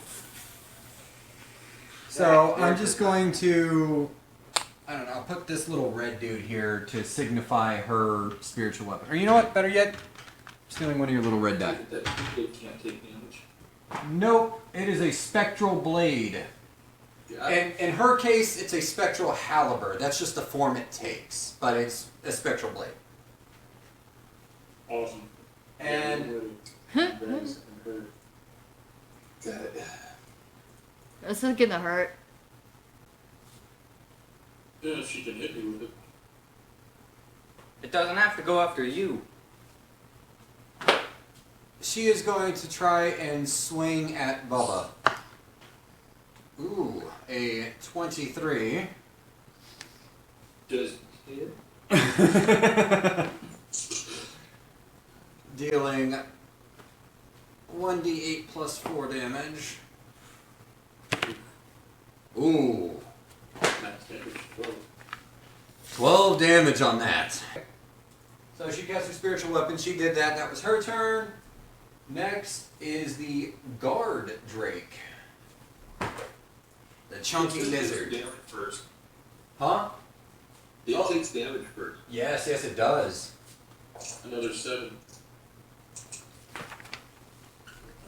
So I'm just going to, I don't know, I'll put this little red dude here to signify her spiritual weapon. Or you know what? Better yet, stealing one of your little red die.
That it can't take damage.
Nope. It is a spectral blade.
Yeah.
In her case, it's a spectral halberd. That's just the form it takes, but it's a spectral blade.
Awesome.
And
This is gonna hurt.
yeah, she can hit me with it.
It doesn't have to go after you.
she is going to try and swing at Bubba. Ooh, a 23.
Just hit.
Dealing 1d8 plus 4 damage. Ooh,
Max damage.
12 damage on that. So she cast her spiritual weapon. She did that. That was her turn. Next is the guard drake. The chunky lizard.
Damage first.
Huh?
It
Oh.
takes damage first.
Yes, yes, it does.
Another 7.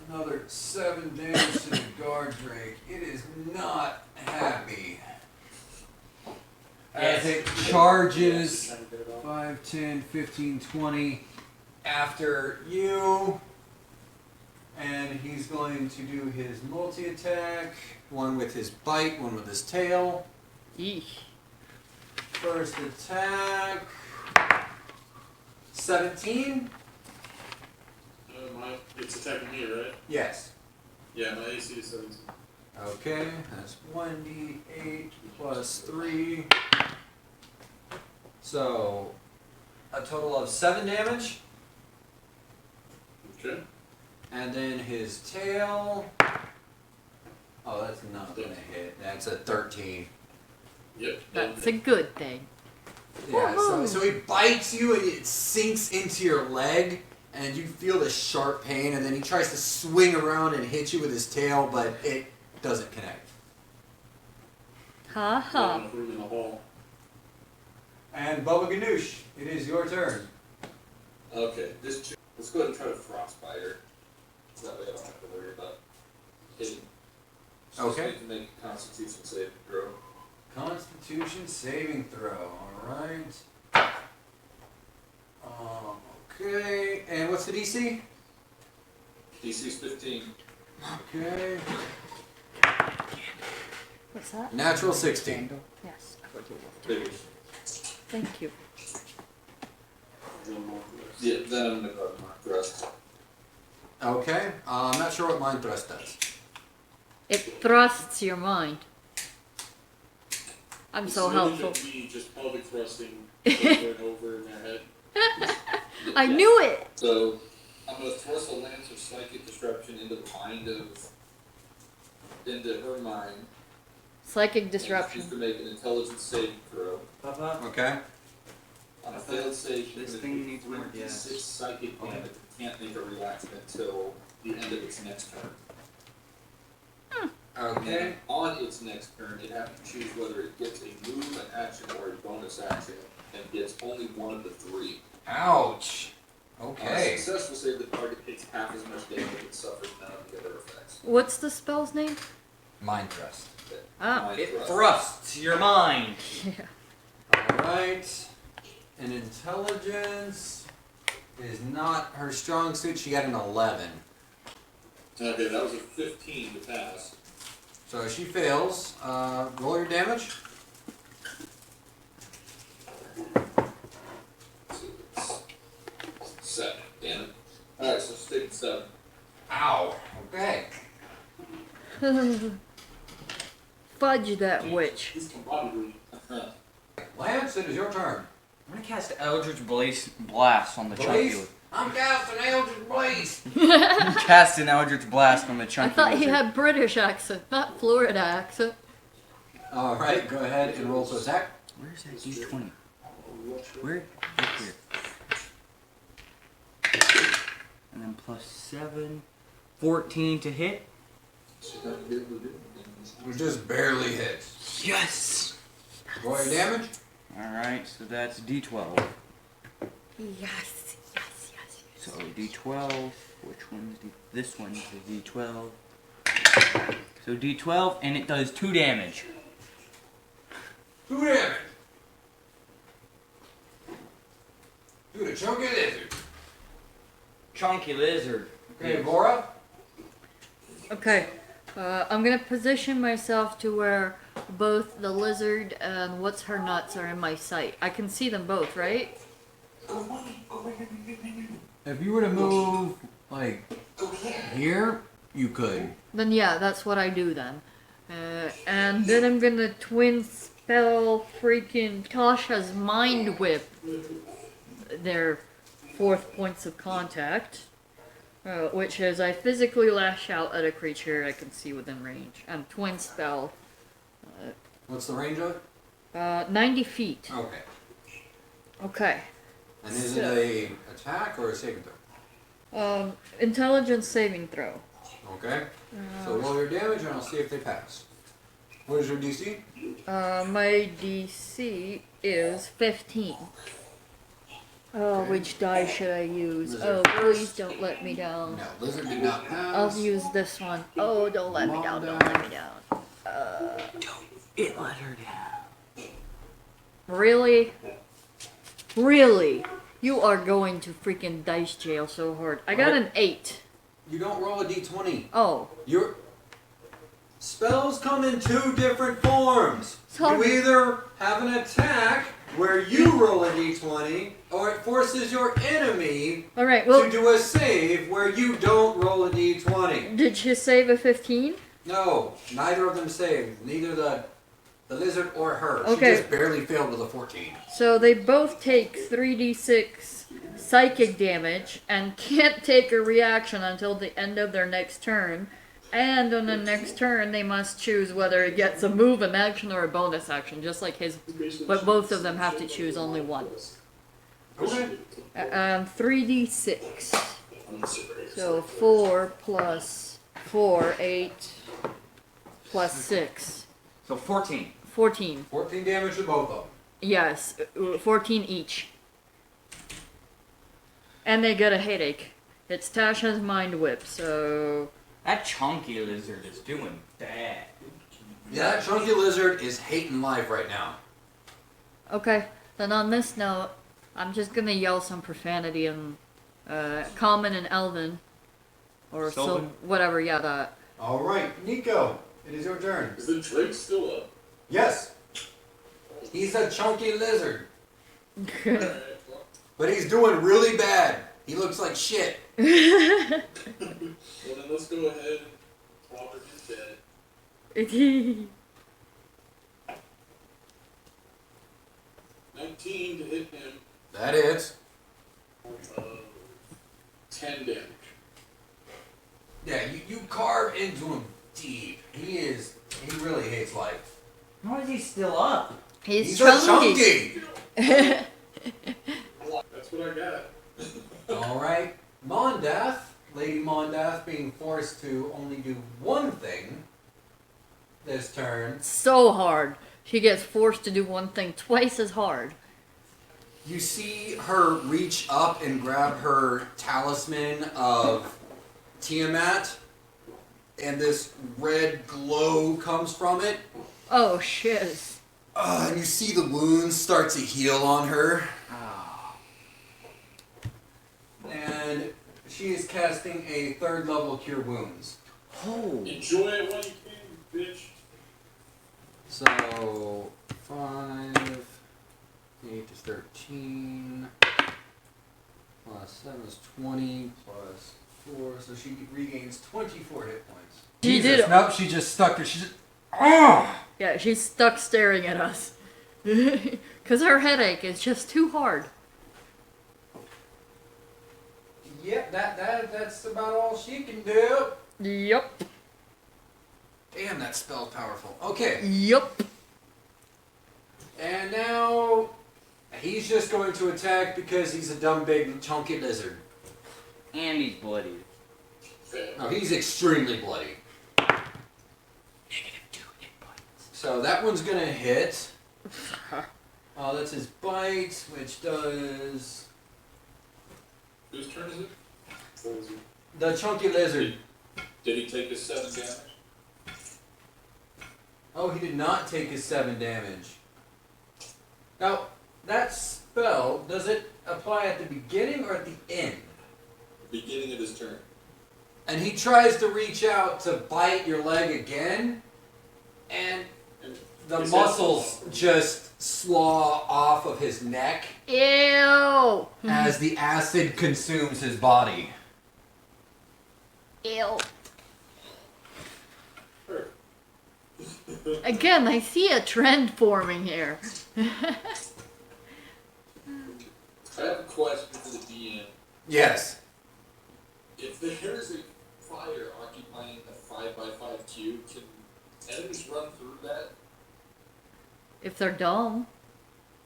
Another 7 damage to the guard drake. It is not happy. As it charges 5, 10, 15, 20 after you. And he's going to do his multi-attack. One with his bite, one with his tail.
Yeesh.
First attack. 17?
It's attacking me, right?
Yes.
Yeah, my AC is 17.
Okay, that's 1d8 plus 3. So, a total of 7 damage.
Okay.
And then his tail. Oh, that's not going to hit. That's a 13.
Yep.
That's a good thing.
Yeah, so he bites you and it sinks into your leg. and you feel this sharp pain, and then he tries to swing around and hit you with his tail, but it doesn't connect.
Ha ha.
In the hall.
And Bubba Ganoush, it is your turn.
Okay, let's go ahead and try to frostbite her. So that way I don't have to worry about hitting.
Okay.
Just need to make a Constitution saving throw.
Constitution saving throw, alright. Okay, and what's the DC?
DC's 15.
Okay.
What's that?
Natural 16.
Yes.
Bigger.
Thank you.
Yeah, then I'm gonna go to my thrust.
Okay, I'm not sure what Mind Thrust does.
It thrusts your mind. I'm so helpful.
Me just pelvic thrusting over and over in their head.
I knew it!
So I'm gonna thrust a lance of psychic disruption into her mind.
Psychic disruption.
She's to make an intelligence saving throw.
Papa,
Okay.
On a failed save,
this
she's
thing
gonna
needs more
26
gas.
psychic damage and can't make a reaction until the end of its next turn. And
Okay.
then on its next turn, it has to choose whether it gets a move, an action, or a bonus action, and gets only one of the three.
Ouch.
On a
Okay.
successful save, the target takes half as much damage and suffers none of the other effects.
What's the spell's name?
Mind Thrust.
Ah.
Mind
It
thrust.
thrusts your mind.
Yeah.
Alright. And intelligence is not her strong suit. She got an 11.
Okay, that was a 15 to pass.
So she fails. Roll your damage.
So it's 7, damn it. Alright, so she's taking 7.
Ow. Okay.
Fudge that witch.
He's commodity.
Lance, it is your turn.
I'm gonna cast Eldritch Blast on the chunky
Blaze? I'm casting Eldritch Blaze.
Cast an Eldritch Blast on the
I
chunky
thought he
lizard.
had British accent, not Florida accent.
Alright, go ahead and roll to attack.
Where's that D20? Where? Right here. And then plus 7. 14 to hit.
She's not gonna be able to do it.
It just barely hits.
Yes!
Roll your damage.
Alright, so that's D12.
Yes, yes, yes.
So D12, which one's D? This one's the D12. So D12, and it does 2 damage.
2 damage. Dude, a chunky lizard.
Chunky lizard.
Okay, Laura.
Okay, I'm gonna position myself to where both the lizard and what's her nuts are in my sight. I can see them both, right?
If you were to move, like, here, you could.
Then yeah, that's what I do then. And then I'm gonna twin spell freaking Tasha's Mind Whip their 4th points of contact. Which is I physically lash out at a creature I can see within range. And twin spell,
What's the range of it?
90 feet.
Okay.
Okay.
And is
So-
it a attack or a saving throw?
Intelligence saving throw.
Okay. So roll your damage and I'll see if they pass. What is your DC?
My DC is 15. Oh,
Okay.
which die should I use?
Lizard
Oh,
first.
please don't let me down.
No, lizard did not pass.
I'll use this one. Oh, don't let me down, don't let me down.
It let her down.
Really? Really? You are going to freaking dice jail so hard. I got an 8.
You don't roll a d20.
Oh.
Your spells come in 2 different forms.
Sorry.
You either have an attack where you roll a d20, or it forces your enemy
Alright,
to
well,
do a save where you don't roll a d20.
did she save a 15?
No, neither of them saved. Neither the lizard or her.
Okay.
She just barely failed with a 14.
So they both take 3d6 psychic damage and can't take a reaction until the end of their next turn. And on the next turn, they must choose whether it gets a move, an action, or a bonus action, just like his. But both of them have to choose only one.
Okay.
3d6. So 4 plus 4, 8 plus 6.
So 14.
14.
14 damage to both of them.
Yes, 14 each. And they get a headache. It's Tasha's mind whip, so...
That chunky lizard is doing bad.
Yeah, that chunky lizard is hating life right now.
Okay, then on this note, I'm just gonna yell some profanity in Common and Elven. Or so,
Sylvan?
whatever, yeah, that.
Alright, Nico, it is your turn.
Is the Drake still up?
Yes. He's a chunky lizard.
Alright, well,
But he's doing really bad. He looks like shit.
well then let's go ahead and clobber his dead. 19 to hit him.
That is.
10 damage.
Yeah, you carve into him deep. He really hates life.
How is he still up?
He's
a chunky.
That's what I got.
Alright. Mondath, Lady Mondath being forced to only do one thing this turn.
So hard. She gets forced to do one thing twice as hard.
You see her reach up and grab her talisman of Tiamat, and this red glow comes from it.
Oh, shiz.
And you see the wounds start to heal on her. And she is casting a 3rd level Cure Wounds.
Oh.
Enjoy it while you can, bitch.
So, 5, 8 is 13, plus 7 is 20, plus 4, so she regains 24 hit points.
She did it.
Nope, she just stuck her. She just. Oh!
Yeah, she's stuck staring at us. Because her headache is just too hard.
Yep, that's about all she can do.
Yup.
Damn, that spell's powerful. Okay,
Yup.
and now he's just going to attack because he's a dumb, big, chunky lizard.
And he's bloody.
No, he's extremely bloody. So that one's gonna hit. That's his bite, which does
Whose turn is it? What was it?
the chunky lizard.
Did he take his 7 damage?
Oh, he did not take his 7 damage. Now, that spell, does it apply at the beginning or at the end?
Beginning of his turn.
And he tries to reach out to bite your leg again, and
And
the
is that-
muscles just slaw off of his neck
Ew.
As the acid consumes his body.
Ew. Again, I see a trend forming here.
I have a question for the DM.
Yes.
If there is a fire occupying a 5x5 cube, can enemies run through that?
If they're dumb.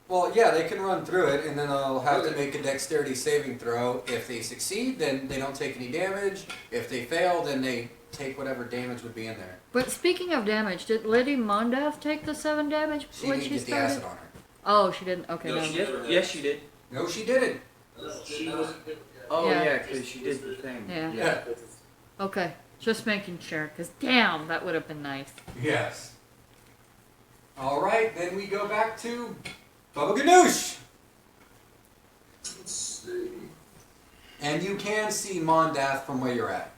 Well, yeah, they can run through it, and then they'll have to make a dexterity saving throw. If they succeed, then they don't take any damage. If they fail, then they take whatever damage would be in there.
But speaking of damage, did Lady Mondath take the 7 damage
She
when
didn't
she
get the
started?
acid on her.
Oh, she didn't. Okay,
No,
no.
she
good.
never
Yes, you did.
No, she didn't.
She wasn't hit yet.
Oh,
Yeah.
yeah, because she did the thing.
Yeah.
Yeah.
Okay, just making sure, because damn, that would have been nice.
Yes. All right, then we go back to Bubba Ganoush.
Let's see.
And you can see Mondath from where you're at.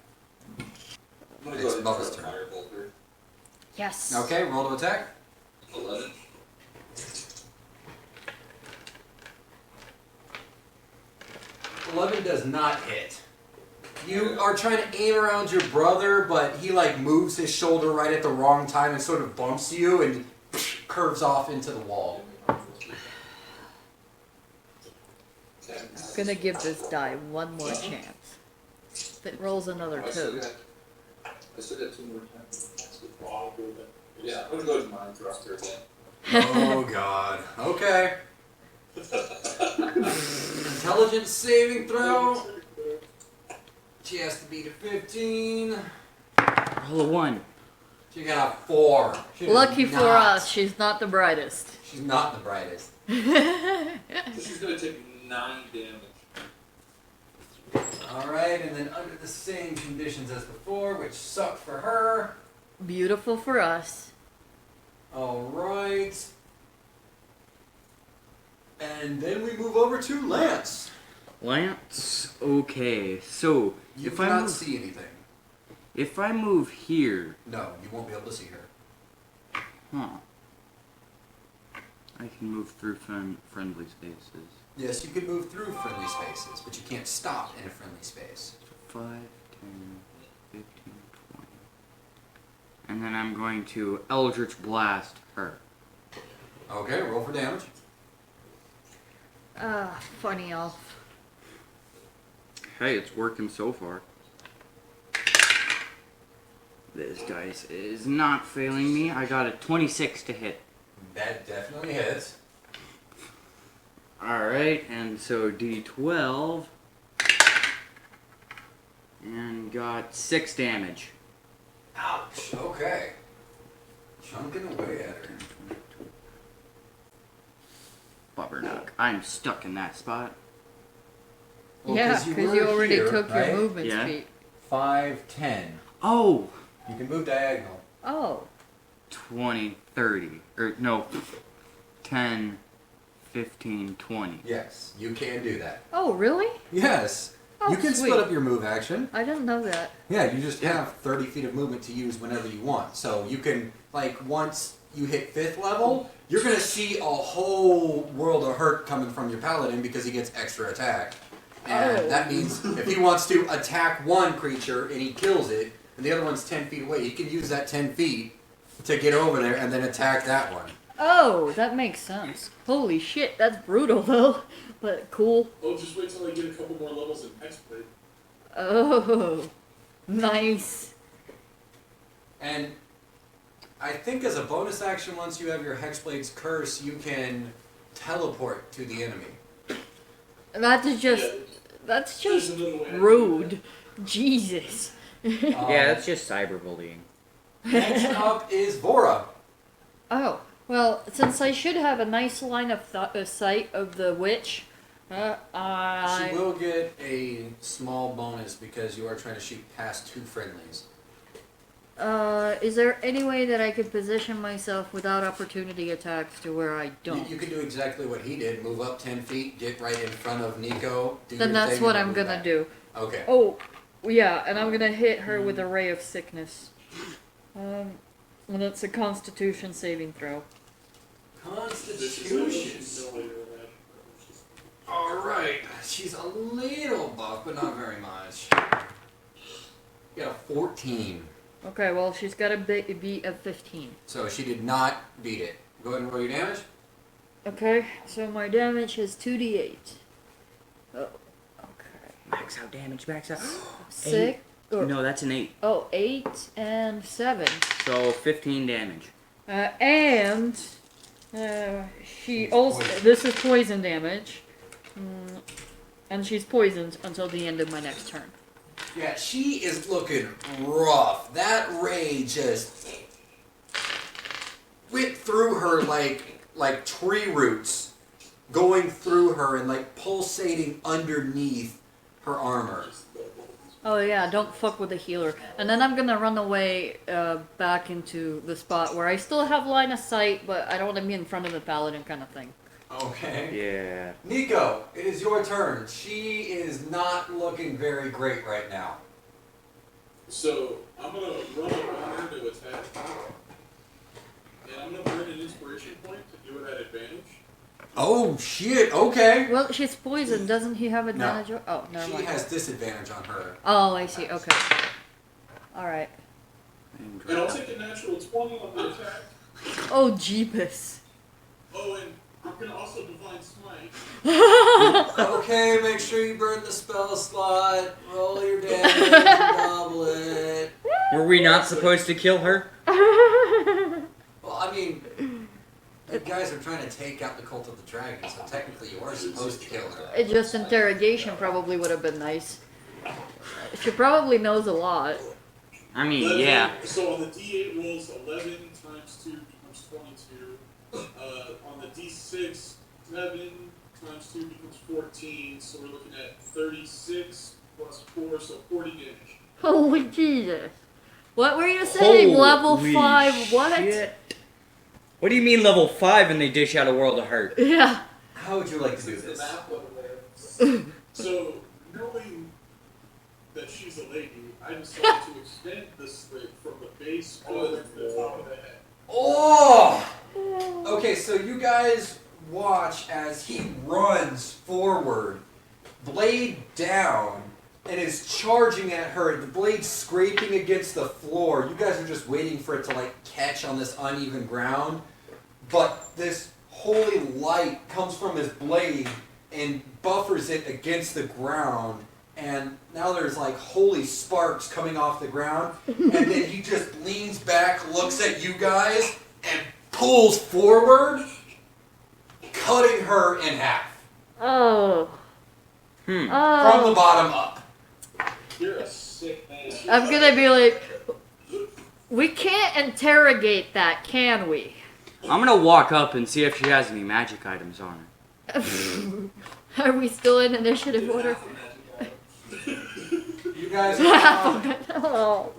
I'm gonna
It's
go ahead and
Bubba's
try
turn.
a firebolt here.
Yes.
Okay, roll to attack.
11.
11 does not hit. You are trying to aim around your brother, but he like moves his shoulder right at the wrong time and sort of bumps you and curves off into the wall.
I'm gonna give this die one more chance. If it rolls another
I still
2.
got 2 more times. Yeah, I'm gonna go to mine thruster again.
Oh god. Okay. Intelligence saving throw. She has to beat a 15.
Roll a 1.
She got a 4. She does
Lucky for
not-
us, she's not the brightest.
She's not the brightest.
So she's gonna take 9 damage.
Alright, and then under the same conditions as before, which suck for her.
Beautiful for us.
Alright. And then we move over to Lance.
Lance. Okay. So
You
if I
cannot
move,
see anything.
if I move here,
No, you won't be able to see her.
I can move through friendly spaces.
Yes, you can move through friendly spaces, but you can't stop in a friendly space.
5, 10, 15, 20. And then I'm going to Eldritch Blast her.
Okay, roll for damage.
Funny elf.
Hey, it's working so far. This dice is not failing me. I got a 26 to hit.
That definitely hits.
Alright, and so D12. And got 6 damage.
Ouch. Okay. Chunking away at her.
Bubbernuck. I'm stuck in that spot.
Well,
Yeah,
'cause
because
were
you already
here,
took
right?
your movement
Yeah.
speed.
5, 10.
Oh!
You can move diagonal.
Oh.
20, 30. Or, no. 10, 15, 20.
Yes, you can do that.
Oh, really?
Yes.
Oh,
you can
sweet.
split up your move action.
I didn't know that.
Yeah, you just have 30 feet of movement to use whenever you want. So you can, like, once you hit 5th level, you're going to see a whole world of hurt coming from your paladin because he gets extra attack. And
Oh.
that means if he wants to attack one creature and he kills it, and the other one's 10 feet away, he can use that 10 feet to get over there and then attack that one.
Oh, that makes sense. Holy shit, that's brutal though. But cool.
Oh, just wait till I get a couple more levels in Hexblade.
Oh, nice.
And I think as a bonus action, once you have your Hexblade's Curse, you can teleport to the enemy.
That's just, that's
There's
just
another way I can do
rude. Jesus.
Yeah, that's just cyberbullying.
Next up is Vora.
Oh, well, since I should have a nice line of sight of the witch,
She
I...
will get a small bonus because you are trying to shoot past 2 friendlies.
Is there any way that I could position myself without opportunity attacks to where I don't?
You can do exactly what he did. Move up 10 feet, get right in front of Nico. Do
Then
your
that's
thing,
what
and
I'm
move
gonna
back.
do.
Okay.
Oh, yeah, and I'm gonna hit her with a ray of sickness. And it's a Constitution saving throw.
Constitution. Alright. She's a little buff, but not very much. You got a 14.
Okay, well, she's got a beat of 15.
So she did not beat it. Go ahead and roll your damage.
Okay, so my damage is 2d8. Oh, okay.
Max out damage, max out.
6? Or,
No, that's an 8.
Oh, 8 and 7.
So 15 damage.
And she also... This is poison damage. And she's poisoned until the end of my next turn.
Yeah, she is looking rough. That ray just went through her like tree roots, going through her and like pulsating underneath her armor.
Oh yeah, don't fuck with the healer. And then I'm gonna run away back into the spot where I still have line of sight, but I don't want to be in front of the paladin kind of thing.
Okay.
Yeah.
Nico, it is your turn. She is not looking very great right now.
So, I'm gonna run up on her to attack. And I'm gonna burn an inspiration point to do it at advantage.
Oh shit, okay.
Well, she's poisoned. Doesn't he have advantage? Oh, never
She
mind.
has disadvantage on her.
Oh, I see. Okay. Alright.
And I'll take a natural 20 on the attack.
Oh, jeepus.
Oh, and I'm gonna also divine smite.
Okay, make sure you burn the spell slot, roll your damage, double it.
Were we not supposed to kill her?
Well, I mean, You guys are trying to take out the cult of the dragon, so technically you are supposed to kill her.
It just interrogation probably would have been nice. She probably knows a lot.
I mean, yeah.
So on the D8 rolls, 11 times 2 becomes 22. On the D6, 7 times 2 becomes 14. So we're looking at 36 plus 4, so 40 damage.
Holy Jesus. What were you saying? Level
Holy
5 what?
shit. What do you mean level 5 and they dish out a world of hurt?
Yeah.
How would you like to do
Since the
this?
math level there. So, knowing that she's a lady, I decided to extend the slit from the base all the way to the top of the head.
Oh! Okay, so you guys watch as he runs forward, blade down, and is charging at her, the blade scraping against the floor. You guys are just waiting for it to like catch on this uneven ground. But this holy light comes from his blade and buffers it against the ground. And now there's like holy sparks coming off the ground. And then he just leans back, looks at you guys, and pulls forward, cutting her in half.
Oh.
Hmm.
From the
Oh.
bottom up.
You're a sick man.
I'm gonna be like, we can't interrogate that, can we?
I'm gonna walk up and see if she has any magic items on her.
Are we still in initiative order?
You guys are now,
Oh.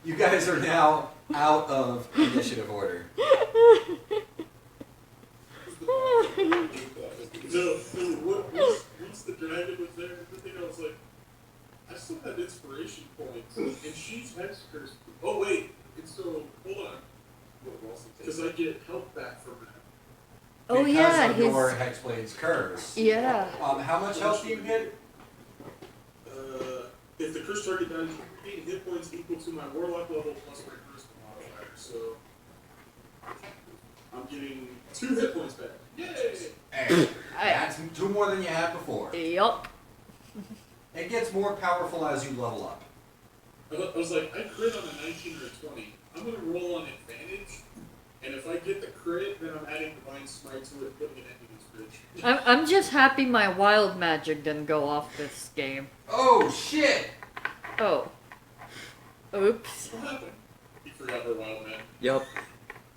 you guys are now out of initiative order.
No, once the dragon was there, the thing I was like, I still have inspiration points, and she's hex cursed. Oh wait, and so hold on, because I get health back from that.
Oh
Because
yeah,
of your Hexblade's curse.
yeah.
How much health do you get?
If the curse target dies, you gain hit points equal to my warlock level plus my charisma modifier. So I'm getting 2 hit points back. Yay!
Hey, that's 2 more than you had before.
Yup.
It gets more powerful as you level up.
I was like, I crit on a 19 or 20. I'm gonna roll on advantage, and if I get the crit, then I'm adding Divine Smite to it, putting an end to this bitch.
I'm just happy my wild magic didn't go off this game.
Oh shit!
Oh. Oops.
What happened? You forgot her wild man.
Yup.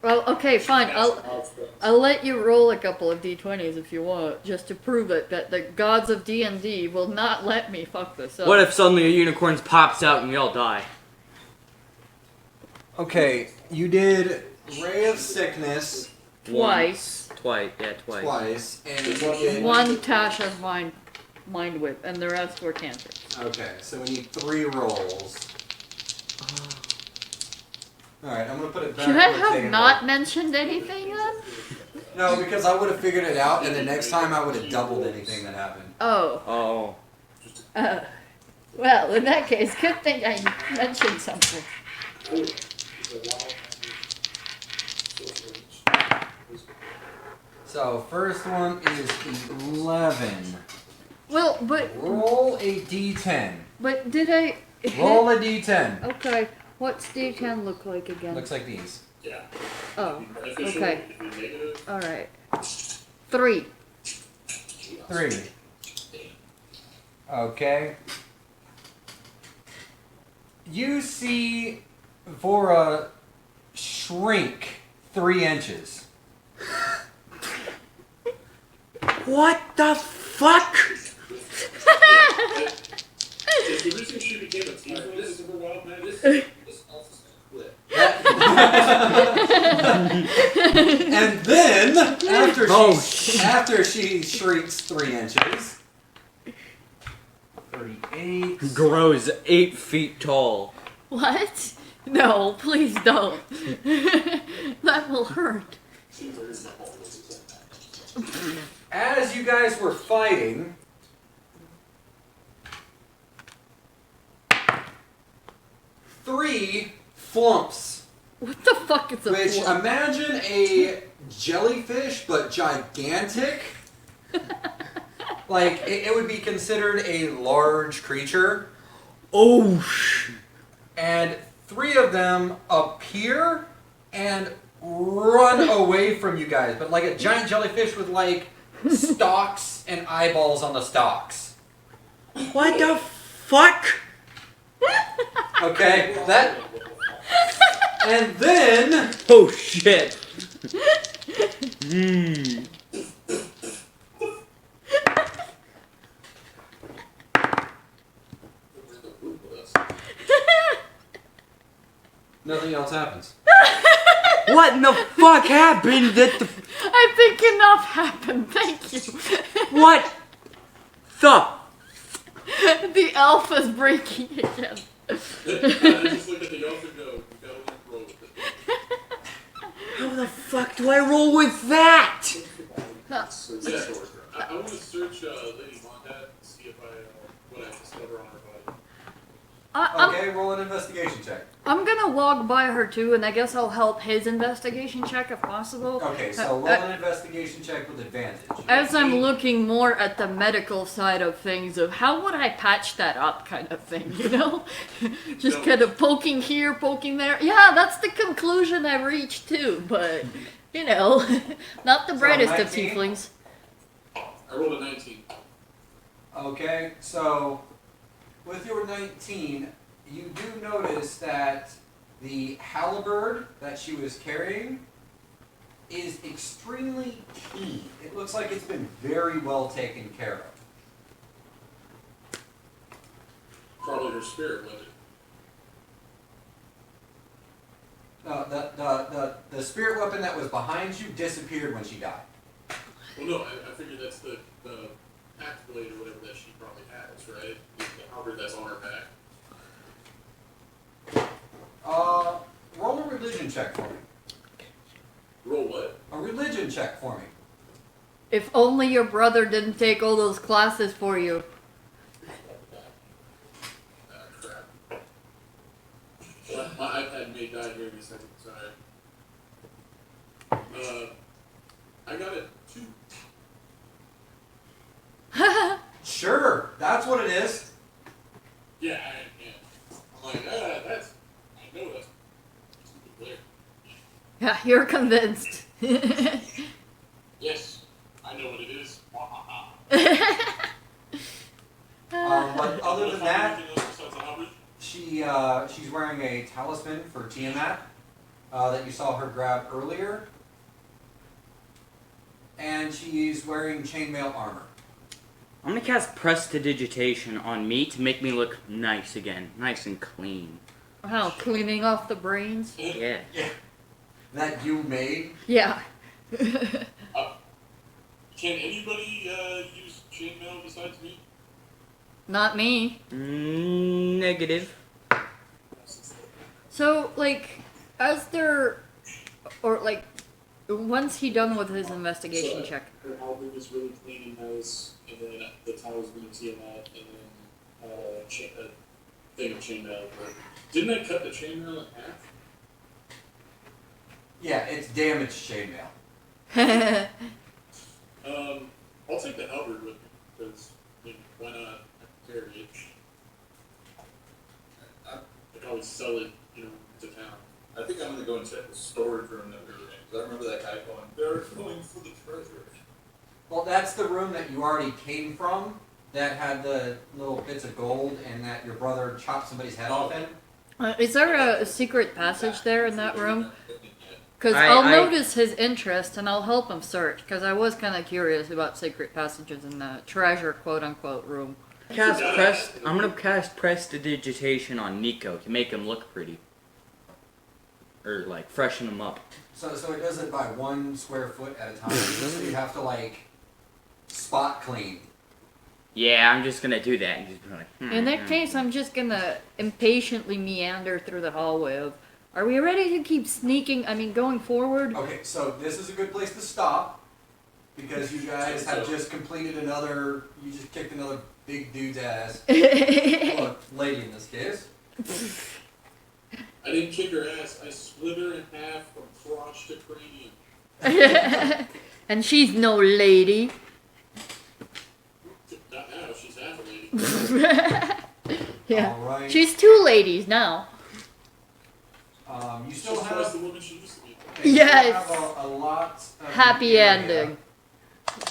Well, okay, fine. I'll let you roll a couple of d20s if you want, just to prove it that the gods of D&D will not let me fuck this up.
What if suddenly a unicorn pops out and we all die?
Okay, you did Ray of Sickness
Twice.
Twice, yeah,
twice, and you did...
One Tasha's mind whip, and the rest were cantrips.
Okay, so we need 3 rolls. Alright, I'm gonna put it back.
Should I
where it's
have
saying
not mentioned anything then?
No, because I would have figured it out, and the next time I would have doubled anything that happened.
Oh.
Oh.
Well, in that case, good thing I mentioned something.
So, first one is 11.
Well, but
Roll a d10.
did I hit?
Roll a d10.
Okay, what's D10 look like again?
Looks like these.
Yeah.
Oh,
Beneficial,
okay.
if you're negative.
All right. 3.
3. Okay. You see Vora shrink 3 inches.
What the fuck?
Is the reason she became a tiefling because of her wild magic?
And then, after
Oh,
after she shrinks 3 inches, 38.
Grows 8 feet tall.
What? No, please don't. That will hurt.
As you guys were fighting, three flumps.
What the fuck is a
Which,
flump?
imagine a jellyfish, but gigantic. Like, it would be considered a large creature.
Oh,
And 3 of them appear and run away from you guys, but like a giant jellyfish with like stalks and eyeballs on the stalks.
What the fuck?
Okay, that. And then.
Oh shit. Hmm.
Nothing else happens.
What in the fuck happened?
I think enough happened. Thank you.
What the?
The alpha's breaking again.
I just look at the elf and go, "You gotta let it roll with it."
How the fuck do I roll with that?
So, yeah, I want to search Lady Mondat and see if what I discover on her body.
Okay, roll an investigation check.
I'm gonna walk by her too, and I guess I'll help his investigation check if possible.
Okay, so roll an investigation check with advantage.
As I'm looking more at the medical side of things, of how would I patch that up, kind of thing, you know? Just kind of poking here, poking there. Yeah, that's the conclusion I reached too, but, you know, not the
So,
brightest of
19?
tieflings.
I rolled a 19.
Okay, so with your 19, you do notice that the halberd that she was carrying is extremely keen. It looks like it's been very well taken care of.
Probably her spirit weapon.
The spirit weapon that was behind you disappeared when she died.
Well, no, I figured that's the pact blade or whatever that she probably has, right? The halberd that's on her back.
Roll a religion check for me.
Roll what?
A religion check for me.
If only your brother didn't take all those classes for you.
Crap. My iPad may die here in a second, sorry. I got a 2.
Sure, that's what it is.
Yeah, I'm like, that's, I know that's stupid player.
Yeah, you're convinced.
Yes, I know what it is.
But other than that,
Anything else besides the halberd?
she's wearing a talisman for Tiamat that you saw her grab earlier, and she's wearing chainmail armor.
I'm gonna cast Prestidigitation on me to make me look nice again. Nice and clean.
Wow, cleaning off the brains?
Yeah.
That you made.
Yeah.
Can anybody use chainmail besides me?
Not me.
Negative.
So, like, as they're, or like, once he done with his investigation check.
Her halberd is really clean and nice, and then the talisman of Tiamat, and then a thing of chainmail. Didn't I cut the chainmail in half?
Yeah, it's damaged chainmail.
I'll take the halberd with me, because, I mean, why not? I can carry it. I can always sell it, you know, to town.
I think I'm gonna go and check the storage room that we were in, because I remember that guy going, they're going for the treasure.
Well, that's the room that you already came from, that had the little bits of gold and that your brother chopped somebody's head off in.
Is there a secret passage there in that room? Because
I-
I'll
I-
notice his interest and I'll help him search, because I was kind of curious about secret passages in the treasure quote-unquote room.
I'm gonna cast Prestidigitation on Nico to make him look pretty. Or, like, freshen him up.
So it does it by 1 square foot at a time. So you have to like spot clean.
Yeah, I'm just gonna do that and just be like,
In that case, I'm just gonna impatiently meander through the hallway of, are we ready to keep sneaking, going forward?
Okay, so this is a good place to stop because you guys have just completed you just kicked another big dude's ass. Well, lady in this case.
I didn't kick her ass, I split her in half from crotch to cranium.
And she's no lady.
Not now, she's half a lady.
Yeah.
All right.
She's 2 ladies now.
You
She's
still
twice
have
the woman she used to be.
Okay,
Yes.
You have a lot of the
Happy
area
ending.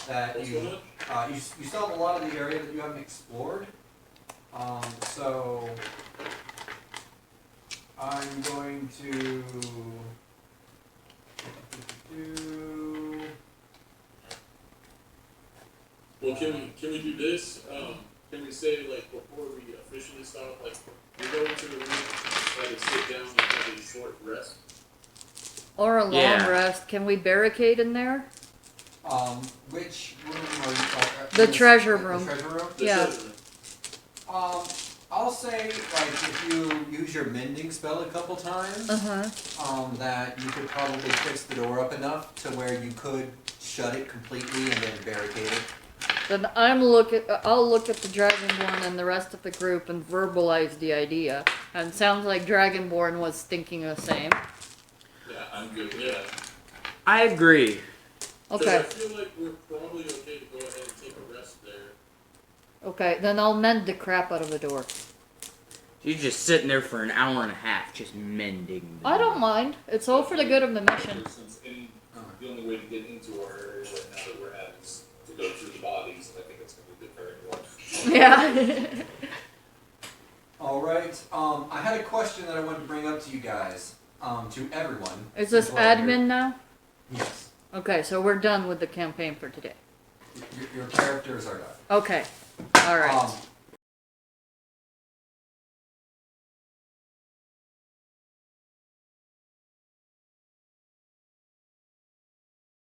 That
What's
you,
going on?
you still have a lot of the area that you haven't explored. So I'm going to
Well, can we do this? Can we say like before we officially stop, like we go into the room, try to sit down and have a short rest.
Or a long
Yeah.
rest. Can we barricade in there?
which room are you?
The treasure room.
The treasure room.
The
Yeah.
treasure room.
I'll say like if you use your mending spell a couple times, that you could probably fix the door up enough to where you could shut it completely and then barricade it.
Then I'll look at the Dragonborn and the rest of the group and verbalize the idea. And it sounds like Dragonborn was thinking the same.
Yeah, I'm good. Yeah.
I agree.
'Cause
Okay.
I feel like we're probably okay to go ahead and take a rest there.
Okay, then I'll mend the crap out of the door.
You're just sitting there for an hour and a half, just mending.
I don't mind. It's all for the good of the mission.
Since the only way to get into our area right now that we're at is to go through the bodies, I think it's going to be good for everyone.
Yeah.
All right. I had a question that I wanted to bring up to you guys, to everyone.
Is this
as well here.
admin now?
Yes.
Okay, so we're done with the campaign for today.
Your characters are done.
Okay. Alright.